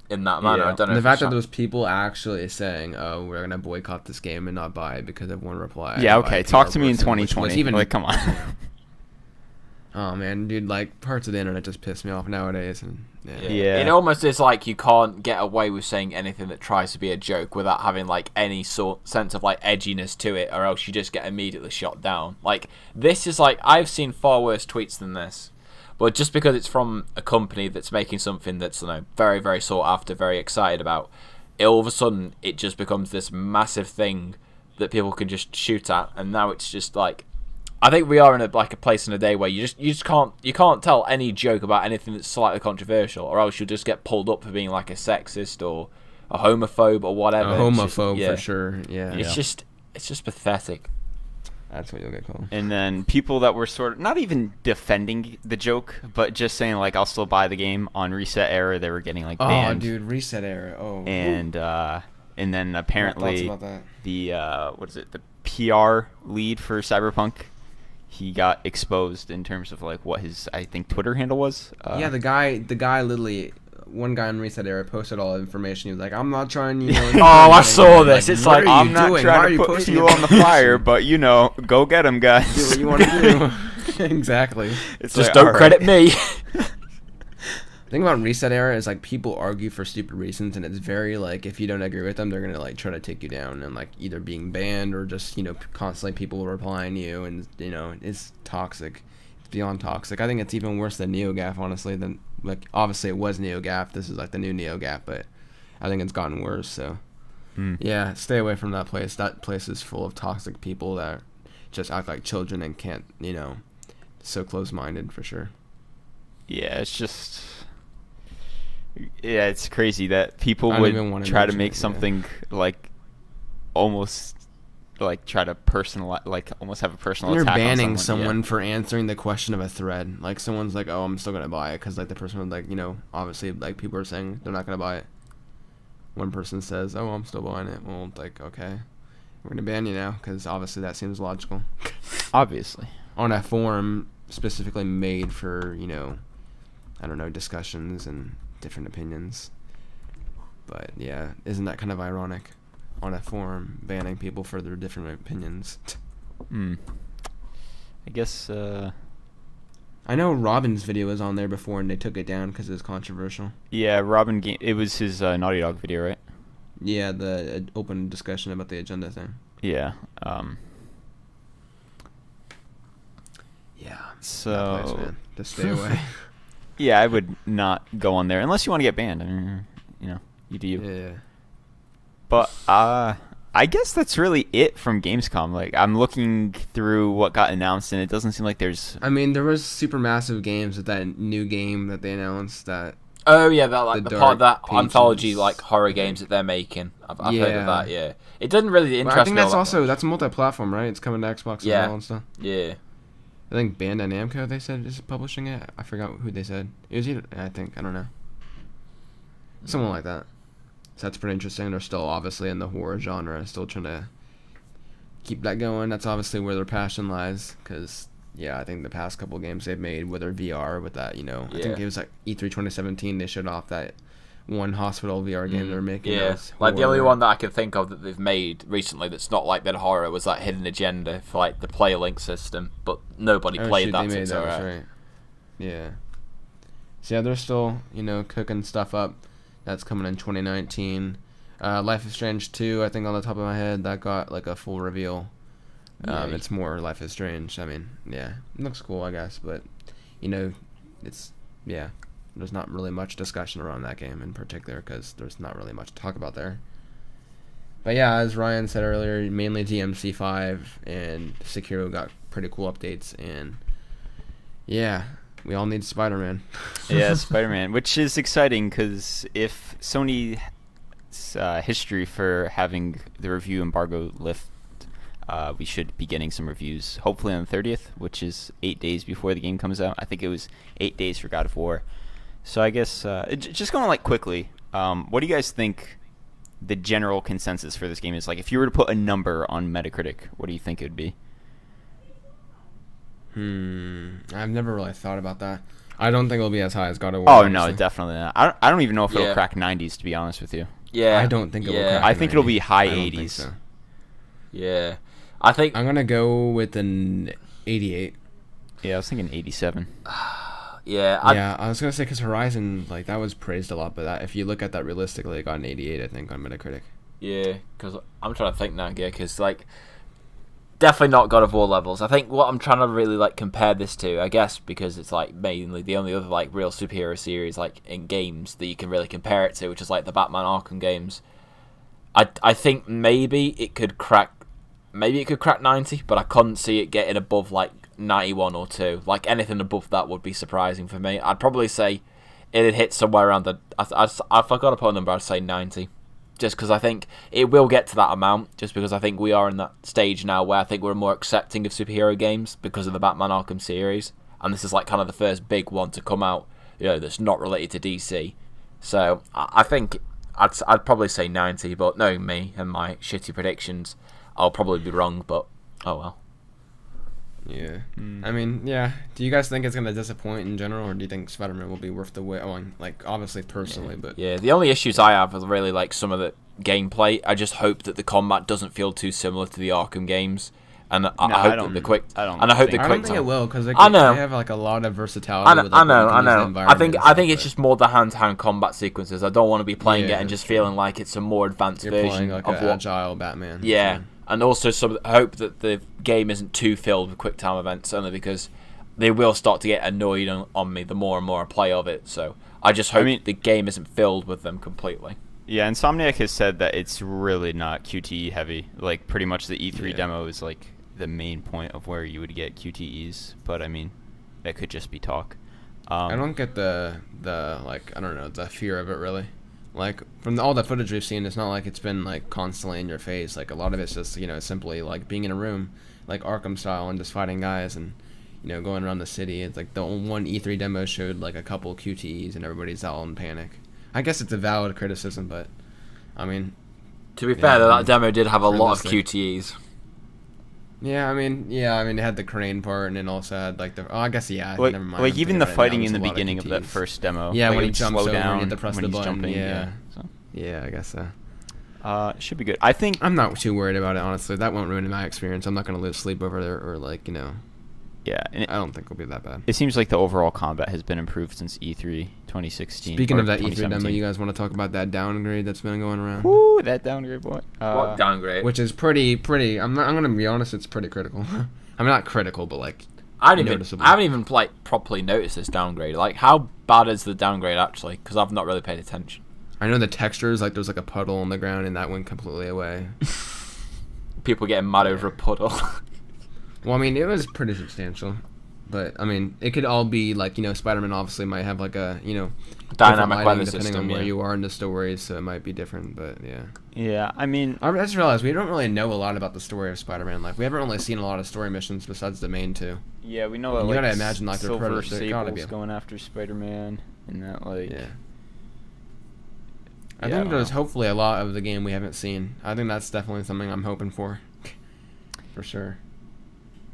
Speaker 2: in that manner.
Speaker 1: Yeah.
Speaker 2: I don't know.
Speaker 3: And the fact that those people actually saying, "Oh, we're gonna boycott this game and not buy it because of one reply."
Speaker 1: yeah, okay. Talk to me in 2020.
Speaker 3: Even
Speaker 1: like, come on.
Speaker 3: Oh man, dude, like parts of the internet just piss me off nowadays, and
Speaker 1: Yeah.
Speaker 2: It almost is like you can't get away with saying anything that tries to be a joke without having like any sort sense of like edginess to it, or else you just get immediately shot down. Like this is like I've seen far worse tweets than this, but just because it's from a company that's making something that's very very sought after, very excited about, all of a sudden it just becomes this massive thing that people can just shoot at, and now it's just like. I think we are in a place in a day where you just can't tell any joke about anything that's slightly controversial, or else you'll just get pulled up for being like a sexist or a homophobe or whatever.
Speaker 3: A homophobe for sure. Yeah,
Speaker 2: it's just pathetic.
Speaker 3: That's what you'll get called.
Speaker 1: And then people that were sort of not even defending the joke, but just saying like I'll still buy the game on Reset Era, they were getting like banned.
Speaker 3: Oh, dude, Reset Era. Oh.
Speaker 1: And then apparently
Speaker 3: about that?
Speaker 1: the the PR lead for Cyberpunk. He got exposed in terms of like what his I think Twitter handle was.
Speaker 3: Yeah, the guy literally, one guy in Reset Era posted all the information. He was like, "I'm not trying,
Speaker 2: Oh, I saw this. It's like
Speaker 1: I'm not trying to put fuel on the fire, but go get him, guys.
Speaker 3: Do what you want to do." Exactly.
Speaker 1: It's
Speaker 2: just
Speaker 1: like,
Speaker 2: don't
Speaker 1: all right.
Speaker 2: credit me.
Speaker 3: The thing about Reset Era is like people argue for stupid reasons, and it's very like if you don't agree with them, they're gonna like try to take you down and like either being banned or just constantly people replying to you, and it's toxic. It's beyond toxic. I think it's even worse than NeoGAF, honestly. Than like obviously it was NeoGAF. This is like the new NeoGAF, but I think it's gotten worse. So yeah, stay away from that place. That place is full of toxic people that just act like children and can't so close-minded for sure.
Speaker 1: Yeah, it's just. Yeah, it's crazy that people
Speaker 3: I don't even
Speaker 1: would
Speaker 3: wanna
Speaker 1: try to
Speaker 3: mention
Speaker 1: make
Speaker 3: it, yeah.
Speaker 1: something like almost like try to personalize, like almost have a personal
Speaker 3: You're
Speaker 1: attack
Speaker 3: banning
Speaker 1: on
Speaker 3: someone
Speaker 1: yeah.
Speaker 3: for answering the question of a thread. Like someone's like, "Oh, I'm still gonna buy it," because like the person would like, obviously like people are saying they're not gonna buy it. One person says, "Oh, I'm still buying it." Well, like okay, we're gonna ban you now because obviously that seems logical.
Speaker 1: Obviously.
Speaker 3: On a forum specifically made for I don't know, discussions and different opinions. But yeah, isn't that kind of ironic? On a forum, banning people for their different opinions.
Speaker 1: I guess.
Speaker 3: I know Robin's video was on there before, and they took it down because it was controversial.
Speaker 1: Yeah, Robin. It was his Naughty Dog video, right?
Speaker 3: Yeah, the open discussion about the agenda thing.
Speaker 1: Yeah.
Speaker 3: Yeah.
Speaker 1: So.
Speaker 3: That place, man. Just stay away.
Speaker 1: Yeah, I would not go on there unless you want to get banned. I mean, you do you.
Speaker 3: Yeah.
Speaker 1: But I guess that's really it from Gamescom. Like I'm looking through what got announced, and it doesn't seem like there's.
Speaker 3: I mean, there was supermassive games with that new game that they announced that.
Speaker 2: Oh yeah, that like the part of that
Speaker 3: Pages.
Speaker 2: anthology like horror games that they're making. I've heard of that. Yeah, it didn't really interest
Speaker 3: Well, I think
Speaker 2: me.
Speaker 3: that's multi-platform, right? It's coming to Xbox as well and stuff.
Speaker 2: Yeah.
Speaker 3: I think Bandai Namco, they said, is publishing it. I forgot who they said. It was either, I don't know. Someone like that. So that's pretty interesting. They're still obviously in the horror genre, still trying to keep that going. That's obviously where their passion lies, because, I think the past couple games they've made, whether VR with that, I think it was like E3 2017, they showed off that one hospital VR game they're making.
Speaker 2: Yeah, like the only one that I can think of that they've made recently that's not like been horror was that Hidden Agenda for like the player link system, but nobody played that.
Speaker 3: They made
Speaker 2: so
Speaker 3: that, right. Yeah. So yeah, they're still cooking stuff up. That's coming in 2019. Life is Strange 2, I think on the top of my head, that got like a full reveal. It's more Life is Strange. I mean, yeah, it looks cool, I guess, but it's there's not really much discussion around that game in particular because there's not really much to talk about there. But yeah, as Ryan said earlier, mainly DMC5 and Sekiro got pretty cool updates, and yeah, we all need Spider-Man.
Speaker 1: Yeah, Spider-Man, which is exciting because if Sony's history for having the review embargo lift, we should be getting some reviews hopefully on the 30th, which is 8 days before the game comes out. I think it was 8 days for God of War. So I guess just going like quickly, what do you guys think the general consensus for this game is? Like, if you were to put a number on Metacritic, what do you think it would be?
Speaker 3: I've never really thought about that. I don't think it'll be as high as God of War.
Speaker 1: Oh
Speaker 3: honestly.
Speaker 1: no, definitely not. I don't even know if it'll crack 90s, to be honest with you.
Speaker 2: Yeah,
Speaker 3: I don't think it will. Crack
Speaker 1: I think it'll
Speaker 3: 90.
Speaker 1: be high
Speaker 3: I don't
Speaker 1: 80s.
Speaker 3: think so.
Speaker 2: Yeah, I think
Speaker 3: I'm gonna go with an 88.
Speaker 1: Yeah, I was thinking 87.
Speaker 2: Yeah,
Speaker 3: I was gonna say because Horizon, like, that was praised a lot, but if you look at that realistically, it got an 88, I think, on Metacritic.
Speaker 2: Yeah, because I'm trying to think now, yeah, because, like, definitely not God of War levels. I think what I'm trying to really, like, compare this to, I guess, because it's, like, mainly the only other, like, real superhero series, like, in games that you can really compare it to, which is, like, the Batman Arkham games. I think maybe it could crack 90, but I couldn't see it getting above, like, 91 or 2. Like, anything above that would be surprising for me. I'd probably say it'd hit somewhere around the... If I got to put a number, I'd say 90. Just because I think it will get to that amount, just because I think we are in that stage now where I think we're more accepting of superhero games because of the Batman Arkham series. And this is, like, kind of the first big one to come out, you know, that's not related to DC. So, I think I'd probably say 90, but knowing me and my shitty predictions, I'll probably be wrong, but oh well.
Speaker 3: Yeah. I mean, yeah. Do you guys think it's going to disappoint in general, or do you think Spider-Man will be worth the wait? Oh, like, obviously, personally, but...
Speaker 2: Yeah, the only issues I have are really, like, some of the gameplay. I just hope that the combat doesn't feel too similar to the Arkham games. And I hope that the quick...
Speaker 1: I don't
Speaker 3: think it will, because they have, like, a lot of versatility.
Speaker 2: I know. I think it's just more the hand-to-hand combat sequences. I don't want to be playing it and just feeling like it's a more advanced version
Speaker 3: playing, like,
Speaker 2: of
Speaker 3: an agile Batman.
Speaker 2: Yeah. And also, I hope that the game isn't too filled with quick time events, only because they will start to get annoyed on me the more and more I play of it. So I just hope the game isn't filled with them completely.
Speaker 1: Yeah, Insomniac has said that it's really not QTE heavy. Like, pretty much the E3 demo is, like, the main point of where you would get QTEs. But, I mean, that could just be talk.
Speaker 3: I don't get the like, I don't know, the fear of it, really. Like, from all the footage we've seen, it's not like it's been, like, constantly in your face. Like, a lot of it's just, you know, simply, like, being in a room, like, Arkham style, and just fighting guys and, you know, going around the city. It's like the one E3 demo showed, like, a couple QTEs, and everybody's all in panic. I guess it's a valid criticism, but, I mean...
Speaker 2: To be fair, that demo did have a lot of QTEs.
Speaker 3: Yeah, I mean, it had the crane part, and it also had, like, the... Oh, I guess, yeah,
Speaker 1: like,
Speaker 3: never mind.
Speaker 1: Like, even the fighting in the beginning of that first demo.
Speaker 3: Yeah,
Speaker 1: like,
Speaker 3: when he jumps over and you have to press the button.
Speaker 1: Jumping,
Speaker 3: So. Yeah, I guess so.
Speaker 1: Should be good. I think...
Speaker 3: I'm not too worried about it, honestly. That won't ruin my experience. I'm not going to lose sleep over there, or, like, you know...
Speaker 1: Yeah, and
Speaker 3: I don't think it'll be that bad.
Speaker 1: It seems like the overall combat has been improved since E3 2016.
Speaker 3: Speaking of that E3 demo, you guys want to talk about that downgrade that's been going around?
Speaker 1: Woo, that downgrade, boy.
Speaker 2: What downgrade?
Speaker 3: Which is pretty. I'm going to be honest, it's pretty critical. I mean, not critical, but, like,
Speaker 2: I haven't even like properly noticed this downgrade. Like, how bad is the downgrade actually? Because I've not really paid attention.
Speaker 3: I know the textures, like, there's, like, a puddle on the ground, and that went completely away.
Speaker 2: People getting mad over a puddle.
Speaker 3: Well, I mean, it was pretty substantial. But, I mean, it could all be, like, you know, Spider-Man obviously might have, like, a, you know...
Speaker 2: dynamic weather
Speaker 3: depending
Speaker 2: system,
Speaker 3: on where you are in the stories, so it might be different, but, yeah.
Speaker 1: Yeah, I mean...
Speaker 3: I just realized we don't really know a lot about the story of Spider-Man. Like, we haven't really seen a lot of story missions besides the main two.
Speaker 1: Yeah, we know that,
Speaker 3: you
Speaker 1: like,
Speaker 3: gotta imagine, like, the
Speaker 1: Silver
Speaker 3: Predator gotta be
Speaker 1: going after Spider-Man, and that, like...
Speaker 3: Yeah. I think there's hopefully a lot of the game we haven't seen. I think that's definitely something I'm hoping for. For sure.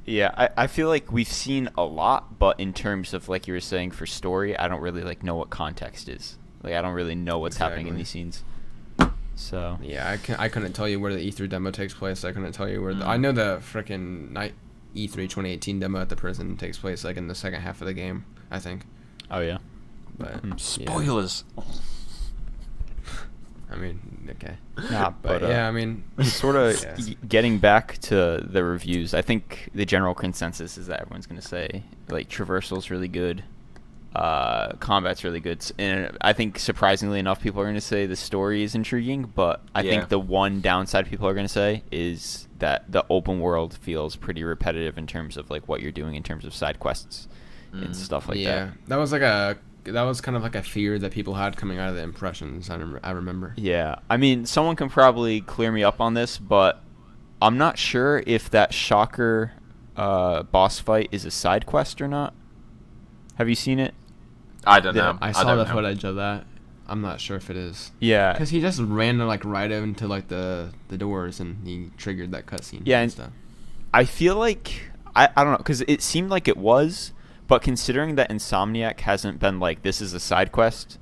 Speaker 1: Yeah, I feel like we've seen a lot, but in terms of, like you were saying, for story, I don't really, like, know what context is. Like, I don't really know what's happening in these scenes. So...
Speaker 3: Yeah, I couldn't tell you where the E3 demo takes place. I couldn't tell you where... I know the frickin' E3 2018 demo at the prison takes place, like, in the second half of the game, I think.
Speaker 1: Oh, yeah.
Speaker 3: But...
Speaker 2: Spoilers!
Speaker 3: Yeah. I mean, okay.
Speaker 1: Nah,
Speaker 3: but yeah, I mean...
Speaker 1: Sort of getting back to the reviews, I think the general consensus is that everyone's going to say, like, traversal's really good, combat's really good, and I think, surprisingly enough, people are going to say the story is intriguing, but I think the one downside people are going to say is that the open world feels pretty repetitive in terms of, like, what you're doing in terms of side quests and stuff like that.
Speaker 3: Yeah, that was kind of like a fear that people had coming out of the impressions, I remember.
Speaker 1: Yeah. I mean, someone can probably clear me up on this, but I'm not sure if that Shocker boss fight is a side quest or not. Have you seen it?
Speaker 2: I don't know.
Speaker 3: I saw the footage of that. I'm not sure if it is.
Speaker 1: Yeah.
Speaker 3: Because he just ran, like, right into, like, the doors, and he triggered that cutscene.
Speaker 1: Yeah,
Speaker 3: and stuff.
Speaker 1: I feel like... I don't know, because it seemed like it was... But considering that Insomniac hasn't been like, this is a side quest,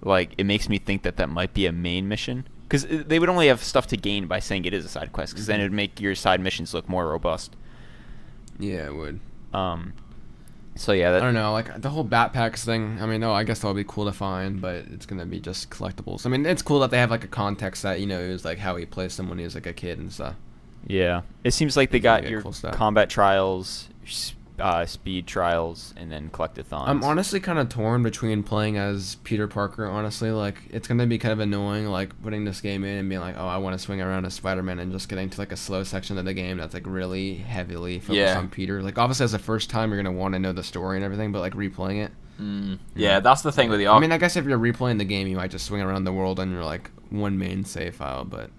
Speaker 1: like, it makes me think that might be a main mission. Because they would only have stuff to gain by saying it is a side quest, because then it would make your side missions look more robust.
Speaker 3: Yeah, it would.
Speaker 1: So yeah,
Speaker 3: I don't know, like the whole backpacks thing. I mean, I guess that'll be cool to find, but it's gonna be just collectibles. I mean, it's cool that they have like a context that is like how he plays them when he was like a kid and stuff.
Speaker 1: yeah. It seems like they
Speaker 3: It's gonna
Speaker 1: got
Speaker 3: get
Speaker 1: your
Speaker 3: cool stuff.
Speaker 1: combat trials, speed trials, and then collectathons.
Speaker 3: I'm honestly kind of torn between playing as Peter Parker. Honestly, like it's gonna be kind of annoying, like putting this game in and being like, oh, I want to swing around as Spider-Man and just getting to like a slow section of the game that's like really heavily focused on Peter. Like obviously as a first time, you're gonna want to know the story and everything, but like replaying it.
Speaker 2: Yeah, that's the thing with the.
Speaker 3: I mean, I guess if you're replaying the game, you might just swing around the world on your like one main save file, but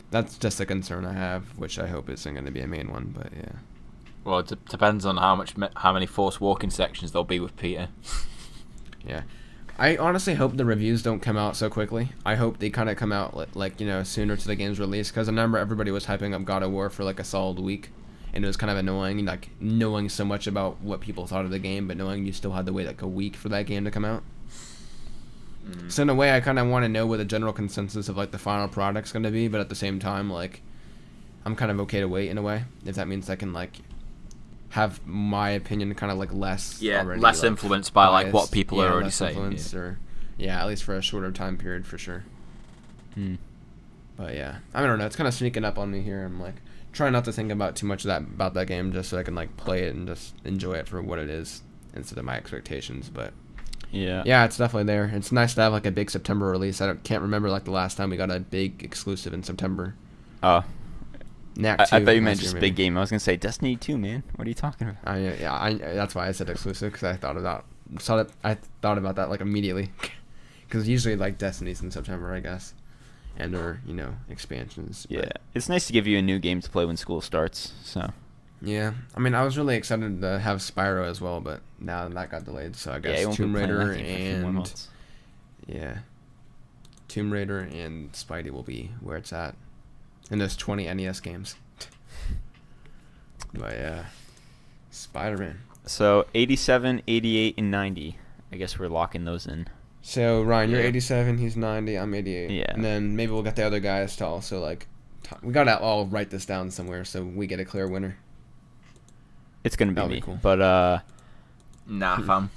Speaker 3: that's just a concern I have, which I hope isn't going to be a main one. But yeah.
Speaker 2: Well, it depends on how many forced walking sections there'll be with Peter.
Speaker 3: Yeah. I honestly hope the reviews don't come out so quickly. I hope they kind of come out like sooner to the game's release, because I remember everybody was hyping up God of War for like a solid week, and it was kind of annoying, like knowing so much about what people thought of the game, but knowing you still had to wait like a week for that game to come out. So in a way, I kind of want to know what the general consensus of like the final product's going to be, but at the same time, like I'm kind of okay to wait in a way, if that means I can like have my opinion kind of like less already,
Speaker 2: less
Speaker 3: like,
Speaker 2: influenced by like what
Speaker 3: biased.
Speaker 2: people are already
Speaker 3: less
Speaker 2: saying.
Speaker 3: influenced, or at least for a shorter time period for sure. But yeah, I don't know, it's kind of sneaking up on me here. I'm like trying not to think about too much of that about that game, just so I can like play it and just enjoy it for what it is instead of my expectations. But yeah, it's definitely there. It's nice to have like a big September release. Can't remember like the last time we got a big exclusive in September.
Speaker 1: Oh,
Speaker 3: Knack
Speaker 1: I
Speaker 3: 2
Speaker 1: thought you meant
Speaker 3: last year,
Speaker 1: just
Speaker 3: maybe.
Speaker 1: big game. I was gonna say Destiny 2, man. What are you talking about?
Speaker 3: That's why I said exclusive, because I thought about that like immediately, because usually like Destiny's in September, I guess, and or expansions.
Speaker 1: Yeah,
Speaker 3: But,
Speaker 1: it's nice to give you a new game to play when school starts. So
Speaker 3: yeah. I mean, I was really excited to have Spyro as well, but now that got delayed, so I guess
Speaker 1: you won't be
Speaker 3: Tomb
Speaker 1: playing that
Speaker 3: Raider
Speaker 1: game for a few more
Speaker 3: and
Speaker 1: months.
Speaker 3: Tomb Raider and Spidey will be where it's at in those 20 NES games. But yeah, Spider-Man.
Speaker 1: So 87, 88, and 90. I guess we're locking those in.
Speaker 3: So Ryan, you're
Speaker 1: Yeah.
Speaker 3: 87, he's 90, I'm 88.
Speaker 1: Yeah.
Speaker 3: And then maybe we'll get the other guys to also like, we gotta all write this down somewhere so we get a clear winner.
Speaker 1: It's gonna be
Speaker 3: That'll
Speaker 1: me.
Speaker 3: be cool.
Speaker 1: But
Speaker 2: Nah, fam.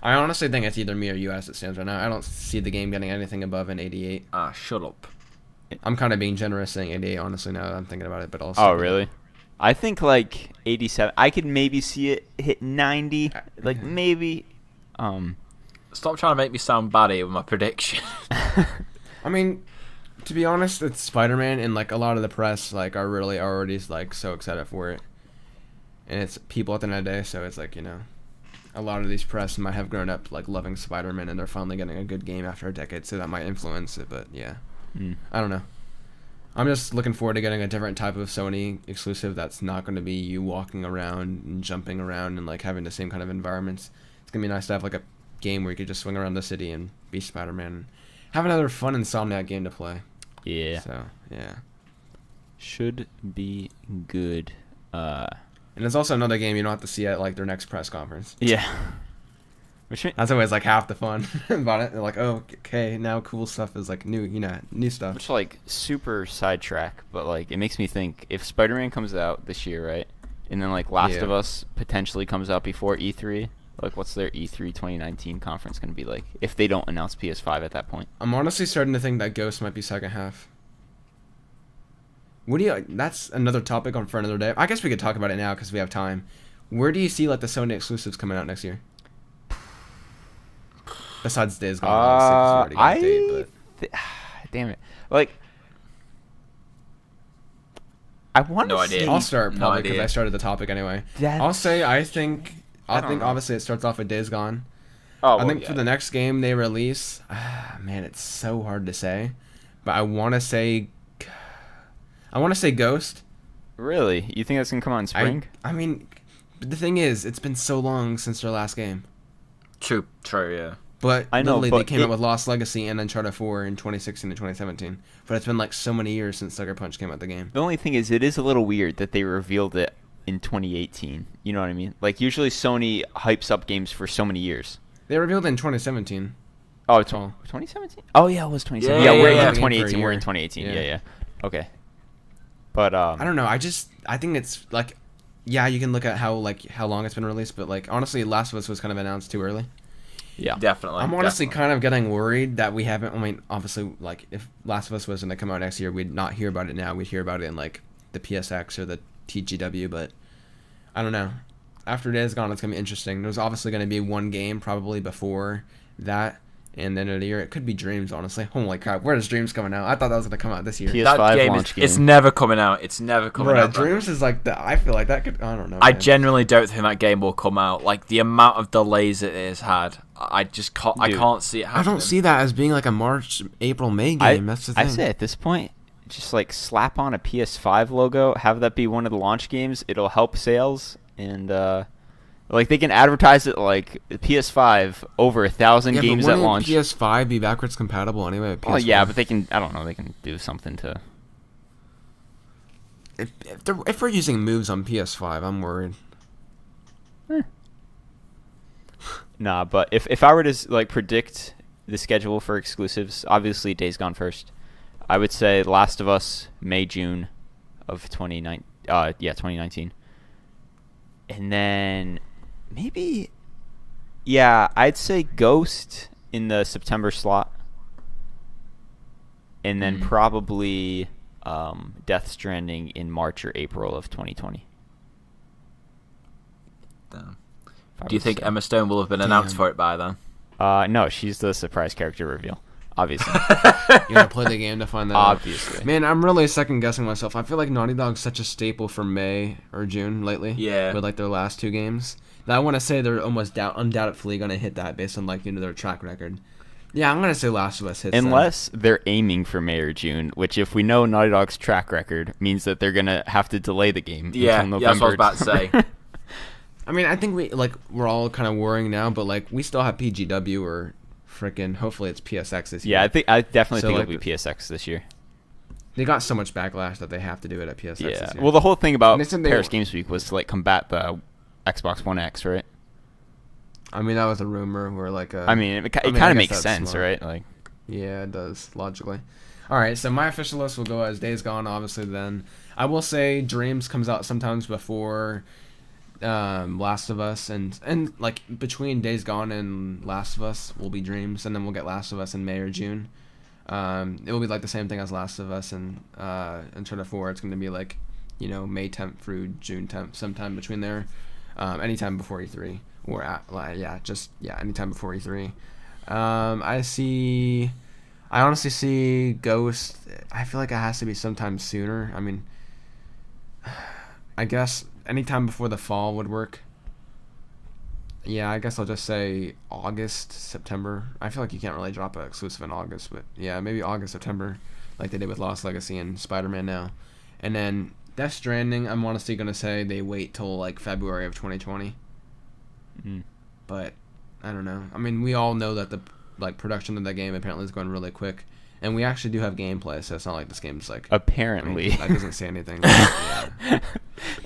Speaker 3: I honestly think it's either me or you as it stands right now. I don't see the game getting anything above an 88.
Speaker 2: Ah, shut up.
Speaker 3: I'm kind of being generous saying 88, honestly, now that I'm thinking about it, but also.
Speaker 1: oh really? I think like 87. I could maybe see it hit 90. Like maybe.
Speaker 2: Stop trying to make me sound bad here with my prediction.
Speaker 3: I mean, to be honest, it's Spider-Man, and like a lot of the press like are really already like so excited for it, and it's people at the end of the day, so it's like a lot of these press might have grown up like loving Spider-Man, and they're finally getting a good game after a decade, so that might influence it. But yeah, I don't know. I'm just looking forward to getting a different type of Sony exclusive that's not going to be you walking around and jumping around and like having the same kind of environments. It's gonna be nice to have like a game where you could just swing around the city and be Spider-Man. Have another fun Insomniac game to play.
Speaker 1: Yeah.
Speaker 3: So, yeah.
Speaker 1: Should be good.
Speaker 3: And it's also another game you don't have to see at like their next press conference.
Speaker 1: Yeah. Which
Speaker 3: That's always like half the fun about it. They're like, oh, okay, now cool stuff is like new stuff.
Speaker 1: Which like super sidetrack, but like it makes me think if Spider-Man comes out this year, right? And then like Last of Us potentially comes out before E3. Like what's their E3 2019 conference going to be like if they don't announce PS5 at that point?
Speaker 3: I'm honestly starting to think that Ghost might be second half. That's another topic for another day. I guess we could talk about it now because we have time. Where do you see like the Sony exclusives coming out next year? Besides Days Gone, obviously, 'cause we already got a date,
Speaker 1: Damn it. Like I want
Speaker 2: No
Speaker 1: to
Speaker 2: idea.
Speaker 1: say
Speaker 3: I'll start
Speaker 2: No
Speaker 3: probably because
Speaker 2: idea.
Speaker 3: I started the topic anyway.
Speaker 1: That's-
Speaker 3: I'll say I think
Speaker 1: don't know.
Speaker 3: obviously it starts off with Days Gone.
Speaker 1: Oh,
Speaker 3: I think for the next game they release, man, it's so hard to say, but I want to say Ghost.
Speaker 1: Really? You think that's going to come out in spring?
Speaker 3: I mean, but the thing is, it's been so long since their last game.
Speaker 2: True, yeah.
Speaker 3: But
Speaker 1: I know,
Speaker 3: literally
Speaker 1: but
Speaker 3: they came out with Lost Legacy and Uncharted 4 in 2016 and 2017. But it's been like so many years since Sucker Punch came out the game.
Speaker 1: The only thing is, it is a little weird that they revealed it in 2018. You know what I mean? Like, usually Sony hypes up games for so many years.
Speaker 3: They revealed it in 2017.
Speaker 1: Oh, it's
Speaker 3: all.
Speaker 1: 2017? Oh, yeah, it was 2017.
Speaker 2: Yeah,
Speaker 1: Yeah, we're
Speaker 2: yeah,
Speaker 1: in
Speaker 2: yeah.
Speaker 1: 2018. We're in
Speaker 3: For a year.
Speaker 1: 2018.
Speaker 3: Yeah.
Speaker 1: Yeah. Okay. But,
Speaker 3: I don't know. I think it's like yeah, you can look at how long it's been released, but like honestly, Last of Us was kind of announced too early.
Speaker 1: Yeah,
Speaker 2: Definitely.
Speaker 3: I'm honestly
Speaker 2: definitely.
Speaker 3: kind of getting worried that we haven't. I mean, obviously, like if Last of Us was going to come out next year, we'd not hear about it now. We'd hear about it in like the PSX or the TGW. But I don't know. After Days Gone, it's gonna be interesting. There's obviously going to be one game probably before that, and then of the year it could be Dreams. Honestly, holy crap, where is Dreams coming out? I thought that was going to come out this year.
Speaker 1: PS5
Speaker 2: That game
Speaker 1: launch
Speaker 2: it's
Speaker 1: game.
Speaker 2: never coming out. It's never coming out.
Speaker 3: Dreams is like the. I feel like that could. I don't know.
Speaker 2: I
Speaker 3: man.
Speaker 2: genuinely don't think that game will come out. Like the amount of delays it has had, I just can't. I
Speaker 1: Dude,
Speaker 2: can't see it
Speaker 3: I
Speaker 2: happening.
Speaker 3: don't see that as being like a March, April, May game. That's the thing.
Speaker 1: I say at this point, just like slap on a PS5 logo, have that be one of the launch games. It'll help sales, and like they can advertise it like PS5 over 1,000 games at launch.
Speaker 3: PS5 be backwards compatible anyway. With PS4.
Speaker 1: Well, yeah, but they can. I don't know. They can do something to.
Speaker 3: If we're using moves on PS5, I'm worried.
Speaker 1: Nah, but if I were to like predict the schedule for exclusives, obviously Days Gone first. I would say Last of Us May June of 2019. And then maybe I'd say Ghost in the September slot. And then probably Death Stranding in March or April of 2020.
Speaker 2: Damn.
Speaker 1: If I
Speaker 2: Do you
Speaker 1: was
Speaker 2: think
Speaker 1: to-
Speaker 2: Emma Stone will have been announced for it by then?
Speaker 1: No, she's the surprise character reveal. Obviously.
Speaker 3: You gotta play the game to find that out.
Speaker 1: Obviously.
Speaker 3: Man, I'm really second guessing myself. I feel like Naughty Dog's such a staple for May or June lately.
Speaker 2: Yeah.
Speaker 3: With like their last two games. That I want to say they're almost undoubtedly gonna hit that based on like their track record. Yeah, I'm gonna say Last of Us hits.
Speaker 1: Unless they're aiming for May or June, which if we know Naughty Dog's track record means that they're gonna have to delay the game
Speaker 2: Yeah,
Speaker 1: until
Speaker 2: yeah, that's what I
Speaker 1: November.
Speaker 2: was about to say.
Speaker 3: I mean, I think we're all kind of worrying now, but like we still have PGW or freaking hopefully it's PSX this year.
Speaker 1: Yeah, I definitely
Speaker 3: So,
Speaker 1: think
Speaker 3: like,
Speaker 1: it'll be PSX this year.
Speaker 3: They got so much backlash that they have to do it at PSX
Speaker 1: Yeah.
Speaker 3: this year.
Speaker 1: Well, the whole thing about
Speaker 3: And they said they
Speaker 1: Paris
Speaker 3: were-
Speaker 1: Games Week was to like combat the Xbox One X, right?
Speaker 3: I mean, that was a rumor where like
Speaker 1: I mean, it kind
Speaker 3: I
Speaker 1: of
Speaker 3: guess
Speaker 1: makes
Speaker 3: that's
Speaker 1: sense,
Speaker 3: smart.
Speaker 1: right? Like,
Speaker 3: Yeah, it does, logically. Alright, so my official list will go as Days Gone, obviously, then. I will say Dreams comes out sometimes before Last of Us, and like, between Days Gone and Last of Us will be Dreams, and then we'll get Last of Us in May or June. It will be like the same thing as Last of Us and Uncharted 4. It's going to be like, May 10th through June 10th, sometime between there. Anytime before E3. Or, anytime before E3. I honestly see Ghost. I feel like it has to be sometime sooner. I mean, I guess anytime before the fall would work. Yeah, I guess I'll just say August, September. I feel like you can't really drop an exclusive in August, but yeah, maybe August, September, like they did with Lost Legacy and Spider-Man now. And then Death Stranding, I'm honestly going to say they wait till like February of 2020. But I don't know. I mean, we all know that the production of that game apparently is going really quick, and we actually do have gameplay, so it's not like this game's like
Speaker 1: apparently.
Speaker 3: I mean, that doesn't say anything. But, yeah.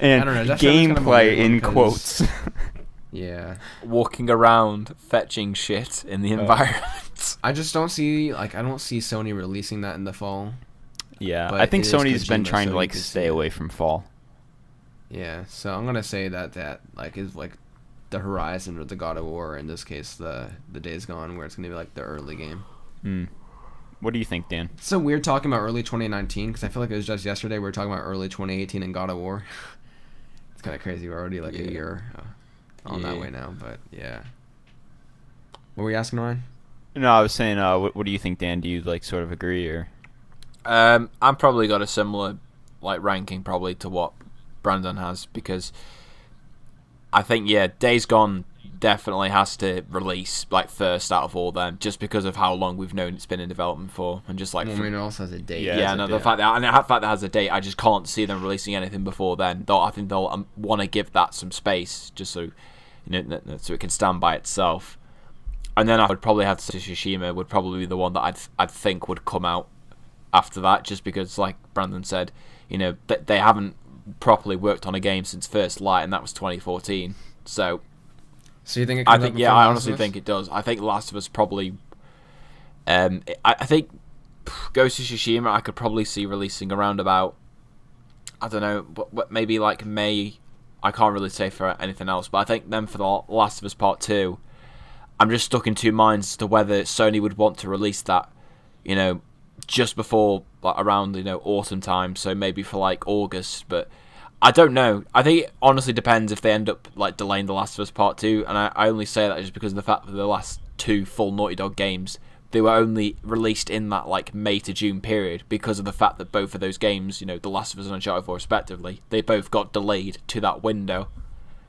Speaker 1: And
Speaker 3: I don't know, Death Stranding's kind of a
Speaker 1: gameplay
Speaker 3: weird one
Speaker 1: in
Speaker 3: 'cause-
Speaker 1: quotes.
Speaker 3: Yeah,
Speaker 2: Walking around fetching shit in the environment.
Speaker 3: I just don't see I don't see Sony releasing that in the fall.
Speaker 1: Yeah,
Speaker 3: But
Speaker 1: I think
Speaker 3: it is
Speaker 1: Sony's been
Speaker 3: Kojima,
Speaker 1: trying
Speaker 3: so
Speaker 1: to
Speaker 3: you
Speaker 1: like
Speaker 3: can
Speaker 1: stay
Speaker 3: see it.
Speaker 1: away from fall.
Speaker 3: Yeah, so I'm gonna say that like is like the Horizon or the God of War, in this case the Days Gone, where it's gonna be like the early game.
Speaker 1: What do you think, Dan?
Speaker 3: It's so weird talking about early 2019 because I feel like it was just yesterday we were talking about early 2018 and God of War. It's kind of crazy. We're already like a year on that way now, but yeah. What were you asking, Ryan?
Speaker 1: No, I was saying, what do you think, Dan? Do you like sort of agree or?
Speaker 2: I'm probably got a similar ranking probably to what Brandon has, because I think Days Gone definitely has to release first out of all them, just because of how long we've known it's been in development for, and just
Speaker 3: I mean, it also has a date.
Speaker 1: Yeah,
Speaker 2: the fact that it has a date, I just can't see them releasing anything before then. Though I think they'll want to give that some space, just so so it can stand by itself. And then I would probably have to say Tsushima would probably be the one that I'd think would come out after that, just because, like Brandon said, they haven't properly worked on a game since First Light, and that was 2014. So
Speaker 3: you think it comes out before
Speaker 2: I
Speaker 3: Last
Speaker 2: honestly
Speaker 3: of Us?
Speaker 2: think it does. I think Last of Us probably. I think Ghost of Tsushima I could probably see releasing around about, I don't know, maybe like May I can't really say for anything else. But I think then for The Last of Us Part 2, I'm just stuck in two minds as to whether Sony would want to release that, just before, around, autumn time, so maybe for, August, but I don't know. I think it honestly depends if they end up, delaying The Last of Us Part 2, and I only say that just because of the fact that the last two full Naughty Dog games, they were only released in that, May to June period, because of the fact that both of those games, The Last of Us and Uncharted 4 respectively, they both got delayed to that window.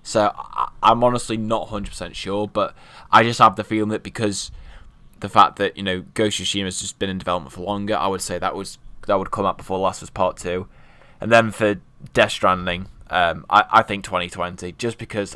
Speaker 2: So I'm honestly not 100% sure, but I just have the feeling that because the fact that Ghost of Tsushima has just been in development for longer, I would say that would come out before The Last of Us Part 2, and then for Death Stranding, I think 2020, just because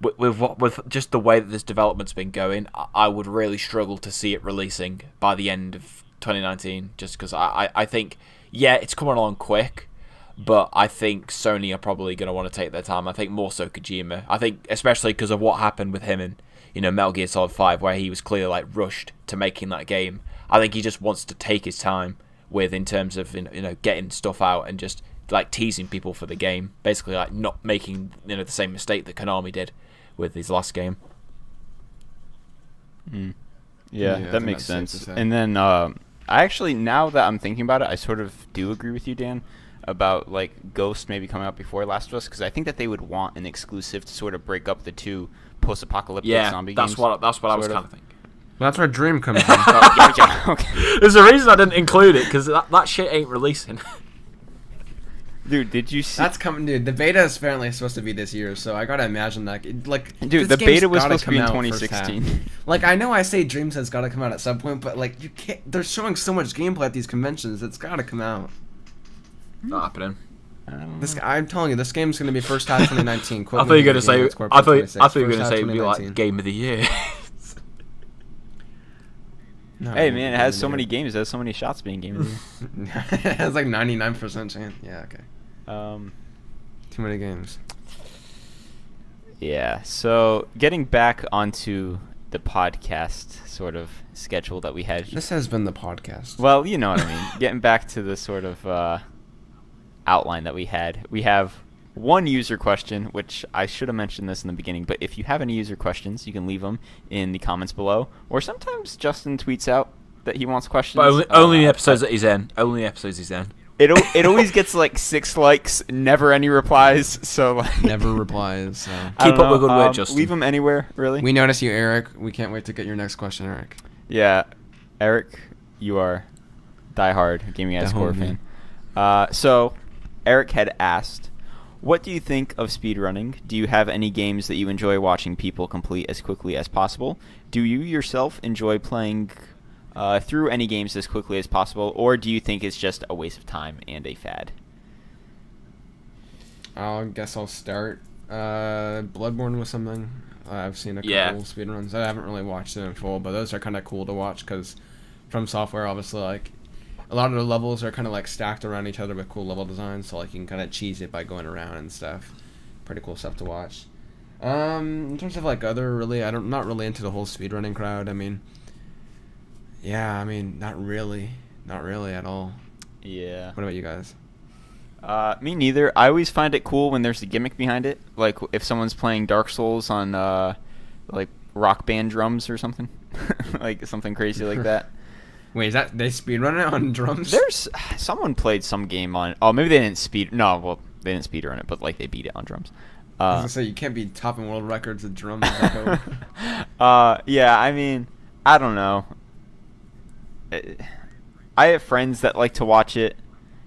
Speaker 2: with just the way that this development's been going, I would really struggle to see it releasing by the end of 2019, just because I think it's coming along quick. But I think Sony are probably going to want to take their time. I think more so Kojima. I think especially because of what happened with him in Metal Gear Solid 5, where he was clearly rushed to making that game. I think he just wants to take his time in terms of getting stuff out and just teasing people for the game. Basically not making the same mistake that Konami did with his last game.
Speaker 1: Yeah, that makes sense. And then I actually, now that I'm thinking about it, I sort of do agree with you, Dan, about Ghost maybe coming out before Last of Us, because I think that they would want an exclusive to sort of break up the two post-apocalyptic zombie games.
Speaker 2: That's what I was kind of thinking.
Speaker 3: Well, that's where Dream comes in.
Speaker 1: Okay.
Speaker 2: There's a reason I didn't include it, because that shit ain't releasing.
Speaker 1: Dude, did you see?
Speaker 3: That's coming, dude. The beta is apparently supposed to be this year, so I gotta imagine that.
Speaker 1: Dude, the beta was supposed to be in 2016.
Speaker 3: I know I say Dreams has gotta come out at some point, but you can't. They're showing so much gameplay at these conventions. It's gotta come out.
Speaker 2: Not happening.
Speaker 3: I'm telling you, this game's gonna be first half 2019.
Speaker 2: I thought you were gonna say. I thought you were gonna say it'd be Game of the Year.
Speaker 3: No,
Speaker 1: hey man, it has so many games. It has so many shots being Game of the Year.
Speaker 3: It has 99% chance. Yeah, okay. Too many games.
Speaker 1: Yeah. So getting back onto the podcast sort of schedule that we had.
Speaker 3: This has been the podcast.
Speaker 1: Well, you know what I mean. Getting back to the sort of outline that we had. We have one user question, which I should have mentioned this in the beginning, but if you have any user questions, you can leave them in the comments below. Or sometimes Justin tweets out that he wants questions.
Speaker 2: But only the episodes that he's in. Only the episodes he's in.
Speaker 1: It always gets 6 likes, never any replies. So
Speaker 3: never replies. So.
Speaker 2: Keep up the good work, Justin.
Speaker 1: Leave them anywhere, really.
Speaker 3: We notice you, Eric. We can't wait to get your next question, Eric.
Speaker 1: Yeah, Eric, you are diehard Gaming at Score fan. So, Eric had asked, what do you think of speedrunning? Do you have any games that you enjoy watching people complete as quickly as possible? Do you yourself enjoy playing through any games as quickly as possible, or do you think it's just a waste of time and a fad?
Speaker 3: I guess I'll start. Bloodborne was something. I've seen a couple speedruns. I haven't really watched it in full, but those are kind of cool to watch because From Software, obviously, a lot of the levels are kind of stacked around each other with cool level designs, so you can kind of cheese it by going around and stuff. Pretty cool stuff to watch. In terms of other really, I'm not really into the whole speedrunning crowd. Not really at all.
Speaker 1: Yeah.
Speaker 3: What about you guys?
Speaker 1: Me neither. I always find it cool when there's a gimmick behind it. Like if someone's playing Dark Souls on Rock Band drums or something. Something crazy like that.
Speaker 3: Wait, is that they speedrun it on drums?
Speaker 1: There's someone played some game on. Oh, maybe they didn't speed. No, well, they didn't speedrun it, but they beat it on drums.
Speaker 3: I was gonna say you can't be topping world records with drums.
Speaker 1: Yeah, I don't know. I have friends that like to watch it,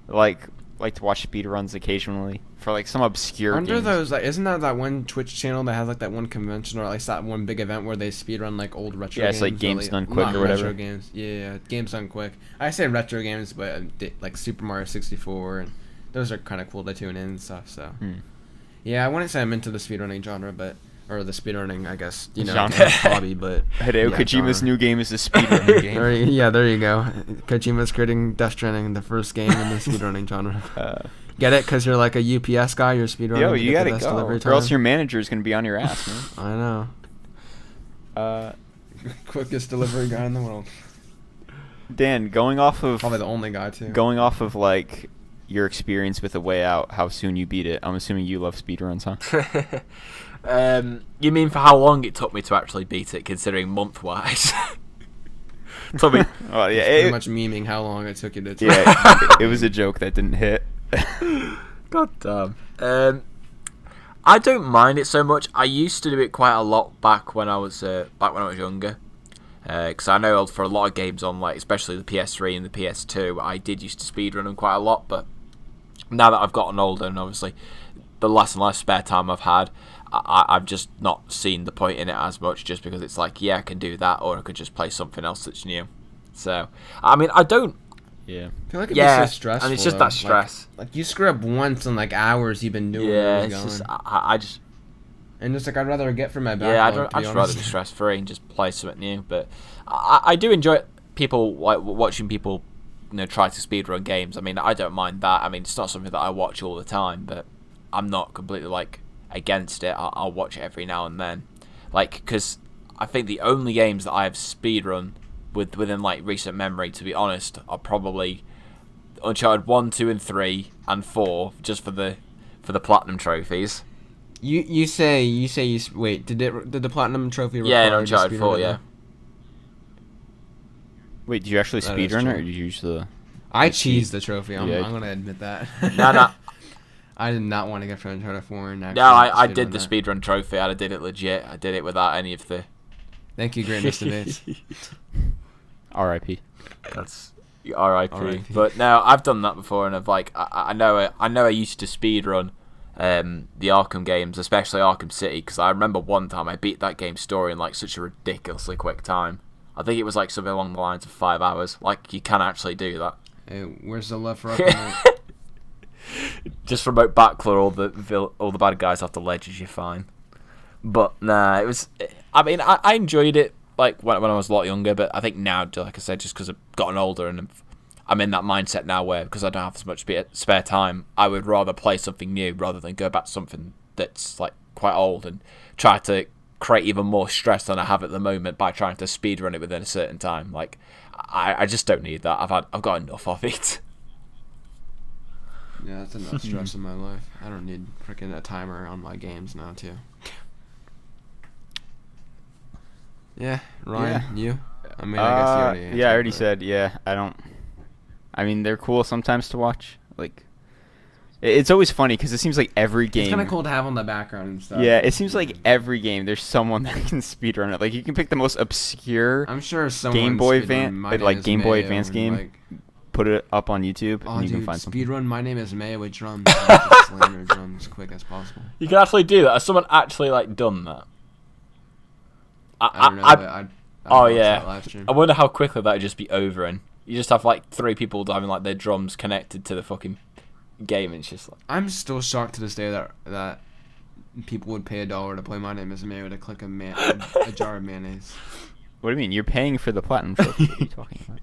Speaker 1: like to watch speedruns occasionally for some obscure games.
Speaker 3: Those, isn't that one Twitch channel that has that one convention or at least that one big event where they speedrun old retro games?
Speaker 1: Yeah, it's Games Done Quick or whatever.
Speaker 3: Retro games. Yeah, Games Done Quick. I say retro games, but Super Mario 64, and those are kind of cool to tune in and stuff. So, yeah, I wouldn't say I'm into the speedrunning genre, or the speedrunning, I guess, hobby, but
Speaker 1: Hideo Kojima's new game is a speedrunning game.
Speaker 3: There you go. Kojima's creating Death Stranding, the first game in the speedrunning genre. Get it? Because you're a UPS guy, you're speedrunning.
Speaker 1: Yo, you gotta go, or else your manager's gonna be on your ass, man.
Speaker 3: I know. Quickest delivery guy in the world.
Speaker 1: Dan, going off of
Speaker 3: probably the only guy too.
Speaker 1: Going off of your experience with A Way Out, how soon you beat it. I'm assuming you love speedruns, huh?
Speaker 2: You mean for how long it took me to actually beat it, considering month-wise?
Speaker 1: Well, yeah,
Speaker 3: It's pretty much memeing how long it took you to.
Speaker 1: yeah, it was a joke that didn't hit.
Speaker 2: God damn. I don't mind it so much. I used to do it quite a lot back when I was younger. Because I know for a lot of games on, like, especially the PS3 and the PS2, I did used to speedrun them quite a lot. But now that I've gotten older, and obviously the less and less spare time I've had, I've just not seen the point in it as much, just because it's like, yeah, I can do that, or I could just play something else that's new. So, I mean, I don't.
Speaker 1: Yeah.
Speaker 3: I feel like it'd be so stressful.
Speaker 2: And it's just
Speaker 3: though.
Speaker 2: that stress.
Speaker 3: Like you screw up once in like hours you've been doing.
Speaker 2: Yeah,
Speaker 3: it's
Speaker 2: it's
Speaker 3: going.
Speaker 2: just I just.
Speaker 3: And just like I'd rather get from my backlog.
Speaker 2: Yeah, I'd just rather be stress free and just play something new. But I do enjoy people like watching people, try to speedrun games. I mean, I don't mind that. I mean, it's not something that I watch all the time, but I'm not completely like against it. I'll watch it every now and then, like, because I think the only games that I have speedrun within like recent memory, to be honest, are probably Uncharted 1, 2, and 3, and 4, just for the platinum trophies.
Speaker 3: You say wait, did the platinum trophy
Speaker 2: Yeah, in
Speaker 3: require
Speaker 2: Uncharted
Speaker 3: speedrun
Speaker 2: 4,
Speaker 3: it?
Speaker 2: yeah.
Speaker 1: Wait, did you actually
Speaker 3: That is
Speaker 1: speedrun it,
Speaker 3: true.
Speaker 1: or did you use the...
Speaker 3: I cheesed the trophy. I'm
Speaker 1: Yeah.
Speaker 3: gonna admit that.
Speaker 2: No.
Speaker 3: I did not want to get for Uncharted 4 and
Speaker 2: No, I did the speedrun trophy. I did it legit. I did it without any of the...
Speaker 3: Thank you, great Mr. Bates.
Speaker 1: R.I.P.
Speaker 2: That's R.I.P.
Speaker 3: R.I.P.
Speaker 2: But no, I've done that before, and I've like I know I used to speedrun the Arkham games, especially Arkham City, because I remember one time I beat that game's story in like such a ridiculously quick time. I think it was like something along the lines of 5 hours. Like, you can actually do that.
Speaker 3: Hey, where's the love for Arkham?
Speaker 2: Just remote backclaw all the bad guys off the ledges, you're fine. But nah, it was. I mean, I enjoyed it like when I was a lot younger, but I think now, like I said, just because I've gotten older and I'm in that mindset now where, because I don't have as much spare time, I would rather play something new rather than go back to something that's like quite old and try to create even more stress than I have at the moment by trying to speedrun it within a certain time. Like, I just don't need that. I've got enough of it.
Speaker 3: Yeah, that's enough stress in my life. I don't need freaking a timer on my games now, too. Yeah, Ryan, you? I mean, I guess you already answered,
Speaker 1: yeah, I already
Speaker 3: but-
Speaker 1: said, yeah, I don't... I mean, they're cool sometimes to watch. Like, it's always funny, because it seems like every game...
Speaker 3: It's kind of cool to have on the background and stuff.
Speaker 1: Yeah, it seems like every game, there's someone that can speedrun it. Like, you can pick the most obscure
Speaker 3: I'm sure someone
Speaker 1: Game Boy
Speaker 3: speedrun My Name is
Speaker 1: Game Boy
Speaker 3: Mayo
Speaker 1: Advance
Speaker 3: and,
Speaker 1: game,
Speaker 3: like,
Speaker 1: put it up on YouTube,
Speaker 3: oh,
Speaker 1: and you
Speaker 3: dude,
Speaker 1: can find something.
Speaker 3: speedrun My Name is Mayo with drums. Just slam your drums as quick as possible.
Speaker 2: You can actually do that. Has someone actually like done that?
Speaker 3: I don't know, but I
Speaker 2: Oh,
Speaker 3: watched
Speaker 2: yeah.
Speaker 3: that live stream.
Speaker 2: I wonder how quickly that would just be over, and you just have like 3 people having like their drums connected to the fucking game, and it's just like...
Speaker 3: I'm still shocked to this day that people would pay $1 to play My Name is Mayo to click a jar of mayonnaise.
Speaker 1: What do you mean? You're paying for the platinum trophy. What are you talking about?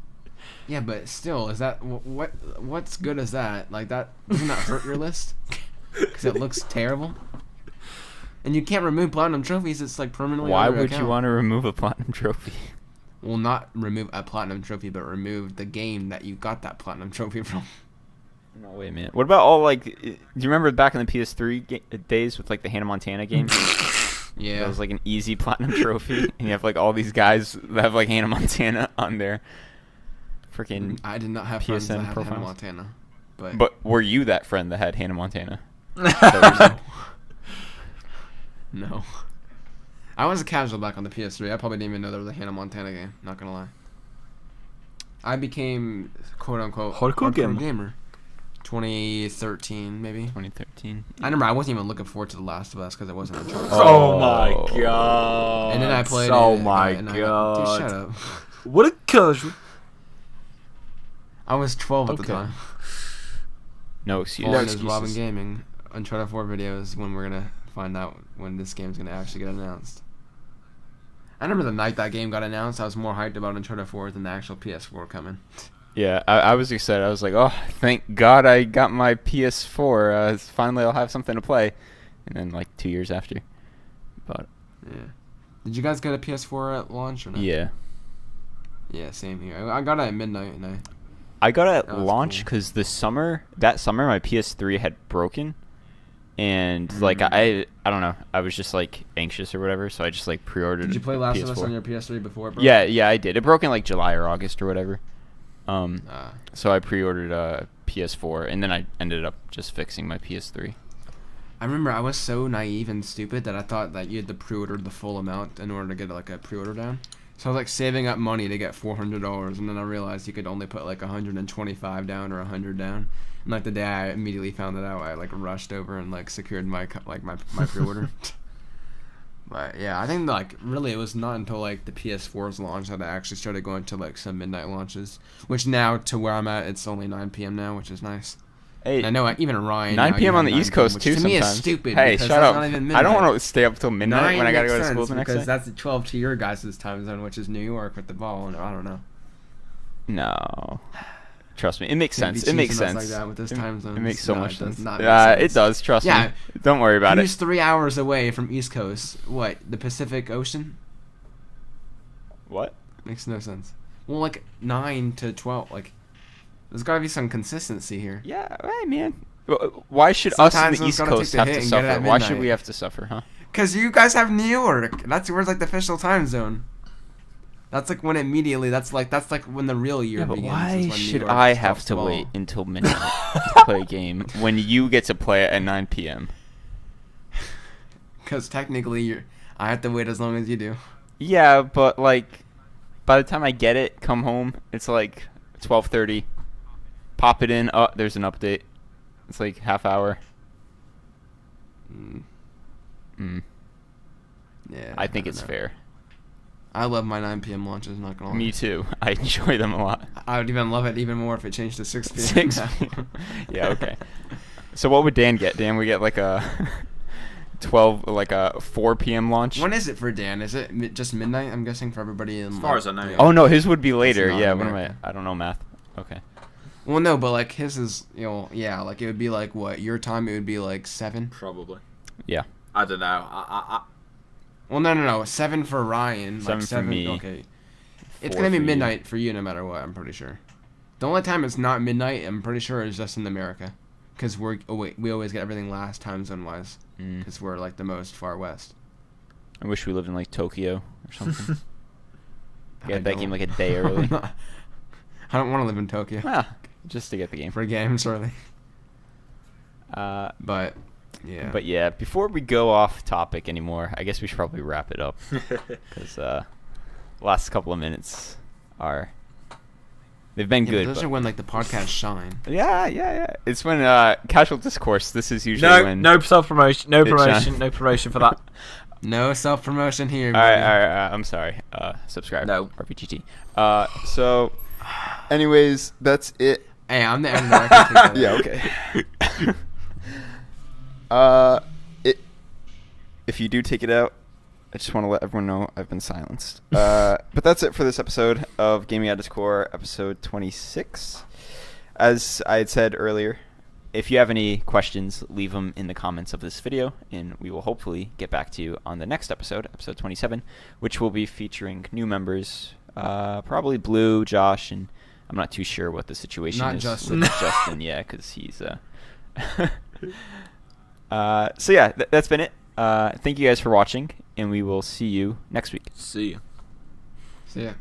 Speaker 3: Yeah, but still, is that what's good as that? Like, that doesn't that hurt your list? Because it looks terrible. And you can't remove platinum trophies. It's like permanently.
Speaker 1: Why
Speaker 3: on your
Speaker 1: would you
Speaker 3: account.
Speaker 1: want to remove a platinum trophy?
Speaker 3: Well, not remove a platinum trophy, but remove the game that you got that platinum trophy from.
Speaker 1: No, wait a minute. What about all, like... Do you remember back in the PS3 days with, like, the Hannah Montana games?
Speaker 3: Yeah.
Speaker 1: That was, like, an easy platinum trophy. And you have, like, all these guys that have, like, Hannah Montana on their freaking...
Speaker 3: I did not have friends that
Speaker 1: PSN
Speaker 3: had
Speaker 1: profiles.
Speaker 3: Hannah Montana.
Speaker 1: But were you that friend that had Hannah Montana?
Speaker 3: No. I was a casual back on the PS3. I probably didn't even know there was a Hannah Montana game. Not gonna lie. I became quote unquote
Speaker 2: Hardcore
Speaker 3: gamer. 2013 maybe.
Speaker 1: 2013.
Speaker 3: I remember I wasn't even looking forward to The Last of Us because it wasn't on charts.
Speaker 2: Oh my god.
Speaker 3: And then I played
Speaker 2: Oh
Speaker 3: it.
Speaker 2: my
Speaker 3: and
Speaker 2: god.
Speaker 3: Dude, shut up.
Speaker 2: What a casual.
Speaker 3: I was 12 at the
Speaker 2: Okay.
Speaker 3: time.
Speaker 1: No excuse.
Speaker 3: Following
Speaker 2: excuses.
Speaker 3: his Robin Gaming Uncharted 4 videos when we're gonna find out when this game's gonna actually get announced. I remember the night that game got announced, I was more hyped about Uncharted 4 than the actual PS4 coming.
Speaker 1: Yeah, I was excited. I was like, oh, thank God I got my PS4. Finally, I'll have something to play. And then, like, 2 years after. But
Speaker 3: Yeah. Did you guys get a PS4 at launch or not?
Speaker 1: yeah.
Speaker 3: Yeah, same here. I got it at midnight and I
Speaker 1: I got it
Speaker 3: That
Speaker 1: at
Speaker 3: was
Speaker 1: launch
Speaker 3: cool.
Speaker 1: because that summer my PS3 had broken, and like I don't know, I was just like anxious or whatever, so I just like pre-ordered.
Speaker 3: Did you play Last of Us
Speaker 1: PS4.
Speaker 3: on your PS3 before it broke?
Speaker 1: Yeah, I did. It broke in like July or August or whatever. So I pre-ordered a PS4, and then I ended up just fixing my PS3.
Speaker 3: I remember I was so naive and stupid that I thought that you had to pre-order the full amount in order to get like a pre-order down. So I was like saving up money to get $400, and then I realized you could only put like 125 down or 100 down. And like the day I immediately found that out, I like rushed over and like secured my pre-order. But yeah, I think like really it was not until like the PS4's launch that I actually started going to like some midnight launches. Which now to where I'm at, it's only 9 p.m. now, which is nice.
Speaker 1: Hey,
Speaker 3: And I know even Ryan.
Speaker 1: 9
Speaker 3: now,
Speaker 1: p.m.
Speaker 3: you
Speaker 1: on the
Speaker 3: have
Speaker 1: East
Speaker 3: 9 p.m.,
Speaker 1: Coast
Speaker 3: which
Speaker 1: too.
Speaker 3: to me
Speaker 1: Sometimes.
Speaker 3: is stupid.
Speaker 1: Hey,
Speaker 3: because
Speaker 1: shut
Speaker 3: that's
Speaker 1: up!
Speaker 3: Not even
Speaker 1: I don't
Speaker 3: midnight.
Speaker 1: want to stay up till midnight when I gotta go to
Speaker 3: makes
Speaker 1: school
Speaker 3: sense
Speaker 1: the next
Speaker 3: because
Speaker 1: day.
Speaker 3: that's 12 to your guys' time zone, which is New York with the ball. And I don't know.
Speaker 1: No, trust me, it makes
Speaker 3: Can't be
Speaker 1: sense. It makes
Speaker 3: cheesing us
Speaker 1: sense.
Speaker 3: like that with this time zone.
Speaker 1: It makes so
Speaker 3: No,
Speaker 1: much
Speaker 3: it does
Speaker 1: sense.
Speaker 3: not make sense.
Speaker 1: It does. Trust
Speaker 3: Yeah.
Speaker 1: me. Don't worry about
Speaker 3: Who's
Speaker 1: it.
Speaker 3: 3 hours away from East Coast? What? The Pacific Ocean?
Speaker 1: What?
Speaker 3: Makes no sense. Well, like 9 to 12. Like, there's got to be some consistency here.
Speaker 1: Yeah, hey man. Why should us in
Speaker 3: Sometimes
Speaker 1: the
Speaker 3: it's
Speaker 1: East
Speaker 3: gotta take
Speaker 1: Coast
Speaker 3: the
Speaker 1: have
Speaker 3: hit
Speaker 1: to
Speaker 3: and get it
Speaker 1: suffer?
Speaker 3: at
Speaker 1: Why should
Speaker 3: midnight.
Speaker 1: we have to suffer, huh?
Speaker 3: Because you guys have New York. That's where's like the official time zone. That's like when immediately. That's like when the real year
Speaker 1: Yeah, but
Speaker 3: begins. is
Speaker 1: why
Speaker 3: when New
Speaker 1: should
Speaker 3: York
Speaker 1: I have
Speaker 3: stops
Speaker 1: to
Speaker 3: the ball.
Speaker 1: wait until midnight to play a game when you get to play it at 9 p.m.?
Speaker 3: Because technically, I have to wait as long as you do.
Speaker 1: Yeah, but like, by the time I get it, come home, it's like 12:30. Pop it in. Oh, there's an update. It's like half hour.
Speaker 3: Yeah.
Speaker 1: I think
Speaker 3: don't
Speaker 1: it's
Speaker 3: know.
Speaker 1: fair.
Speaker 3: I love my 9 p.m. launches. Not gonna lie.
Speaker 1: Me too. I enjoy them a lot.
Speaker 3: I would even love it even more if it changed to 6 p.m.
Speaker 1: 6 p.m. Yeah, okay. So what would Dan get? Dan would get like a 4 p.m. launch.
Speaker 3: When is it for Dan? Is it just midnight? I'm guessing for everybody.
Speaker 2: As far as I know, yeah.
Speaker 1: Oh no, his would be later.
Speaker 3: not
Speaker 1: Yeah, what am I?
Speaker 3: American.
Speaker 1: I don't know math. Okay.
Speaker 3: Well, no, but like his is, yeah, like it would be like what your time? It would be like 7.
Speaker 2: Probably.
Speaker 1: Yeah.
Speaker 2: I don't know.
Speaker 3: Well, no, 7 for Ryan.
Speaker 1: 7
Speaker 3: like
Speaker 1: for
Speaker 3: 7,
Speaker 1: me.
Speaker 3: Okay. It's
Speaker 1: 4
Speaker 3: gonna be
Speaker 1: for you.
Speaker 3: midnight for you no matter what. I'm pretty sure. The only time it's not midnight, I'm pretty sure, is just in America, because we always get everything last time zone wise, because we're like the most far west.
Speaker 1: I wish we lived in like Tokyo or something.
Speaker 3: I
Speaker 1: Get that
Speaker 3: don't.
Speaker 1: game like a day early.
Speaker 3: I don't want to live in Tokyo
Speaker 1: Ah, just to get the game.
Speaker 3: for games early.
Speaker 1: Uh,
Speaker 3: But yeah.
Speaker 1: But yeah, before we go off topic anymore, I guess we should probably wrap it up because last couple of minutes they've been
Speaker 3: Yeah,
Speaker 1: good.
Speaker 3: those
Speaker 1: but-
Speaker 3: are when like the podcasts shine.
Speaker 1: Yeah. It's when casual discourse. This is usually
Speaker 2: No,
Speaker 1: when.
Speaker 2: no self promotion. No
Speaker 1: It
Speaker 2: promotion.
Speaker 1: shines.
Speaker 2: No promotion for that.
Speaker 3: No self promotion here.
Speaker 1: All
Speaker 3: buddy.
Speaker 1: right. I'm sorry. Subscribe.
Speaker 2: No.
Speaker 1: RPGT. So, anyways, that's it.
Speaker 3: Hey, I'm the editor. I can take that.
Speaker 1: Yeah. Okay. If you do take it out, I just want to let everyone know I've been silenced. But that's it for this episode of Gaming at its Core, episode 26. As I had said earlier, if you have any questions, leave them in the comments of this video, and we will hopefully get back to you on the next episode, episode 27, which will be featuring new members, probably Blue, Josh, and I'm not too sure what the situation
Speaker 3: Not
Speaker 1: is
Speaker 3: Justin.
Speaker 1: with Justin, yeah, because he's... So yeah, that's been it. Thank you guys for watching, and we will see you next week.
Speaker 2: See you.
Speaker 3: So yeah.